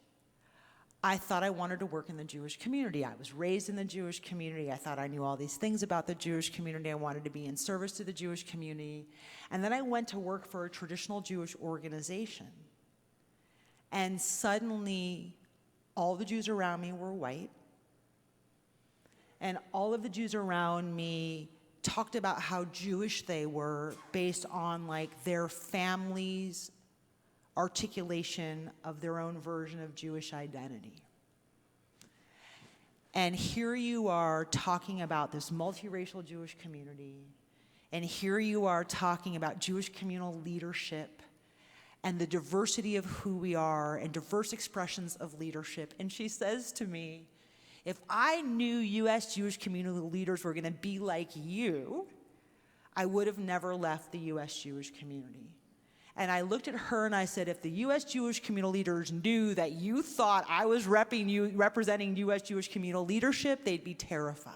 I thought I wanted to work in the Jewish community. I was raised in the Jewish community. I thought I knew all these things about the Jewish community. I wanted to be in service to the Jewish community. And then I went to work for a traditional Jewish organization. And suddenly, all the Jews around me were white. And all of the Jews around me talked about how Jewish they were based on like their family's articulation of their own version of Jewish identity. And here you are talking about this multiracial Jewish community, and here you are talking about Jewish communal leadership and the diversity of who we are and diverse expressions of leadership. And she says to me, if I knew US Jewish community leaders were gonna be like you, I would have never left the US Jewish community. And I looked at her and I said, if the US Jewish communal leaders knew that you thought I was representing US Jewish communal leadership, they'd be terrified.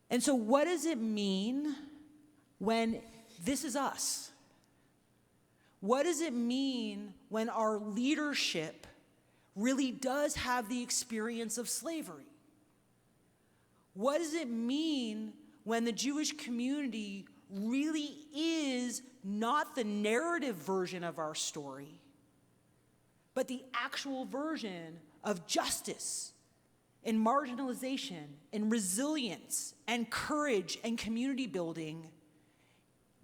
And so what does it mean when this is us? What does it mean when our leadership really does have the experience of slavery? What does it mean when the Jewish community really is not the narrative version of our story, but the actual version of justice and marginalization and resilience and courage and community building,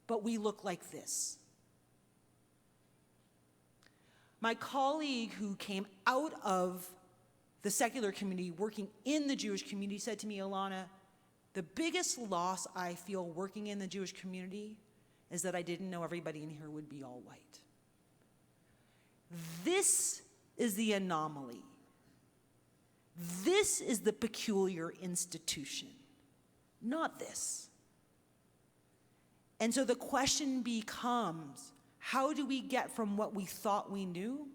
but we look like this? My colleague who came out of the secular community working in the Jewish community said to me, Ilana, the biggest loss I feel working in the Jewish community is that I didn't know everybody in here would be all white. This is the anomaly. This is the peculiar institution, not this. And so the question becomes, how do we get from what we thought we knew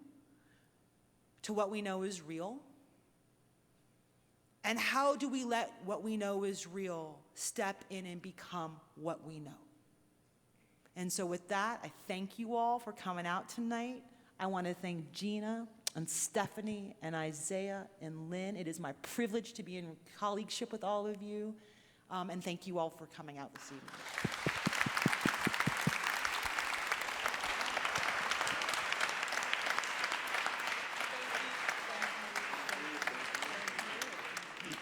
to what we know is real? And how do we let what we know is real step in and become what we know? And so with that, I thank you all for coming out tonight. I want to thank Gina and Stephanie and Isaiah and Lynn. It is my privilege to be in colleagueship with all of you. And thank you all for coming out this evening.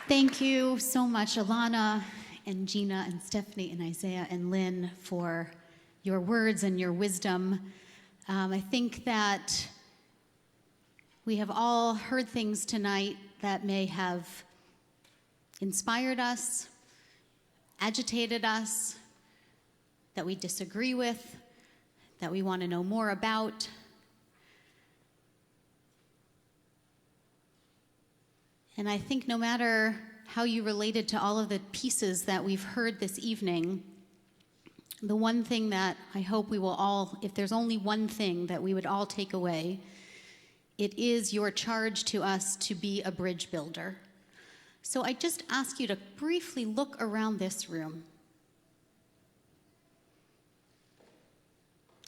Thank you so much, Ilana and Gina and Stephanie and Isaiah and Lynn, for your words and your wisdom. I think that we have all heard things tonight that may have inspired us, agitated us, that we disagree with, that we want to know more about. And I think no matter how you related to all of the pieces that we've heard this evening, The one thing that I hope we will all, if there's only one thing that we would all take away, it is your charge to us to be a bridge builder. So I just ask you to briefly look around this room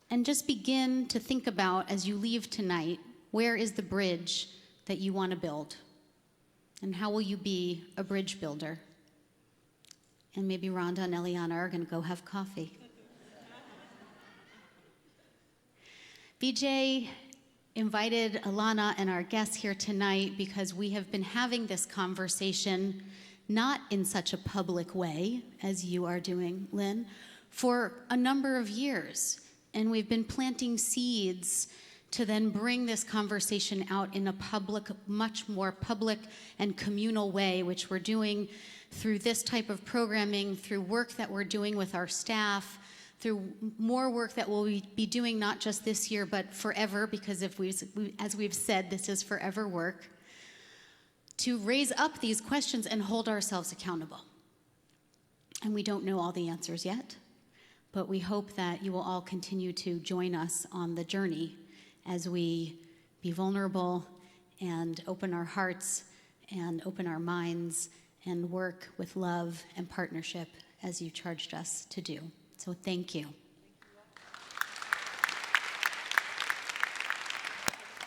and just begin to think about, as you leave tonight, where is the bridge that you want to build? And how will you be a bridge builder? And maybe Rhonda and Eliana are going to go have coffee. BJ invited Ilana and our guests here tonight because we have been having this conversation, not in such a public way as you are doing, Lynn, for a number of years. And we've been planting seeds to then bring this conversation out in a public, much more public and communal way, which we're doing through this type of programming, through work that we're doing with our staff, through more work that we'll be doing not just this year, but forever, because as we've said, this is forever work, to raise up these questions and hold ourselves accountable. And we don't know all the answers yet, but we hope that you will all continue to join us on the journey as we be vulnerable and open our hearts and open our minds and work with love and partnership as you charged us to do. So thank you.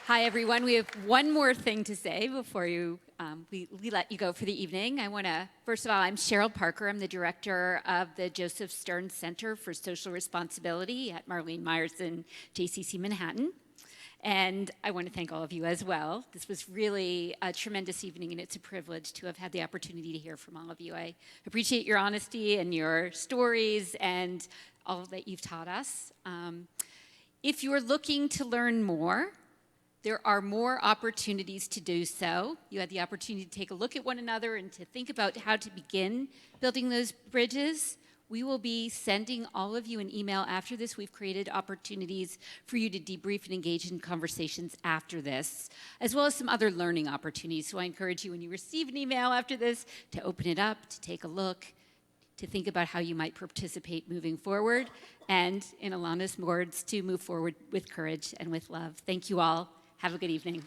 Hi, everyone. We have one more thing to say before we let you go for the evening. I want to, first of all, I'm Cheryl Parker. I'm the director of the Joseph Stern Center for Social Responsibility at Marlene Meyerson JCC Manhattan. And I want to thank all of you as well. This was really a tremendous evening, and it's a privilege to have had the opportunity to hear from all of you. I appreciate your honesty and your stories and all that you've taught us. If you're looking to learn more, there are more opportunities to do so. You had the opportunity to take a look at one another and to think about how to begin building those bridges. We will be sending all of you an email after this. We've created opportunities for you to debrief and engage in conversations after this, as well as some other learning opportunities. So I encourage you, when you receive an email after this, to open it up, to take a look, to think about how you might participate moving forward, and in Ilana's words, to move forward with courage and with love. Thank you all. Have a good evening.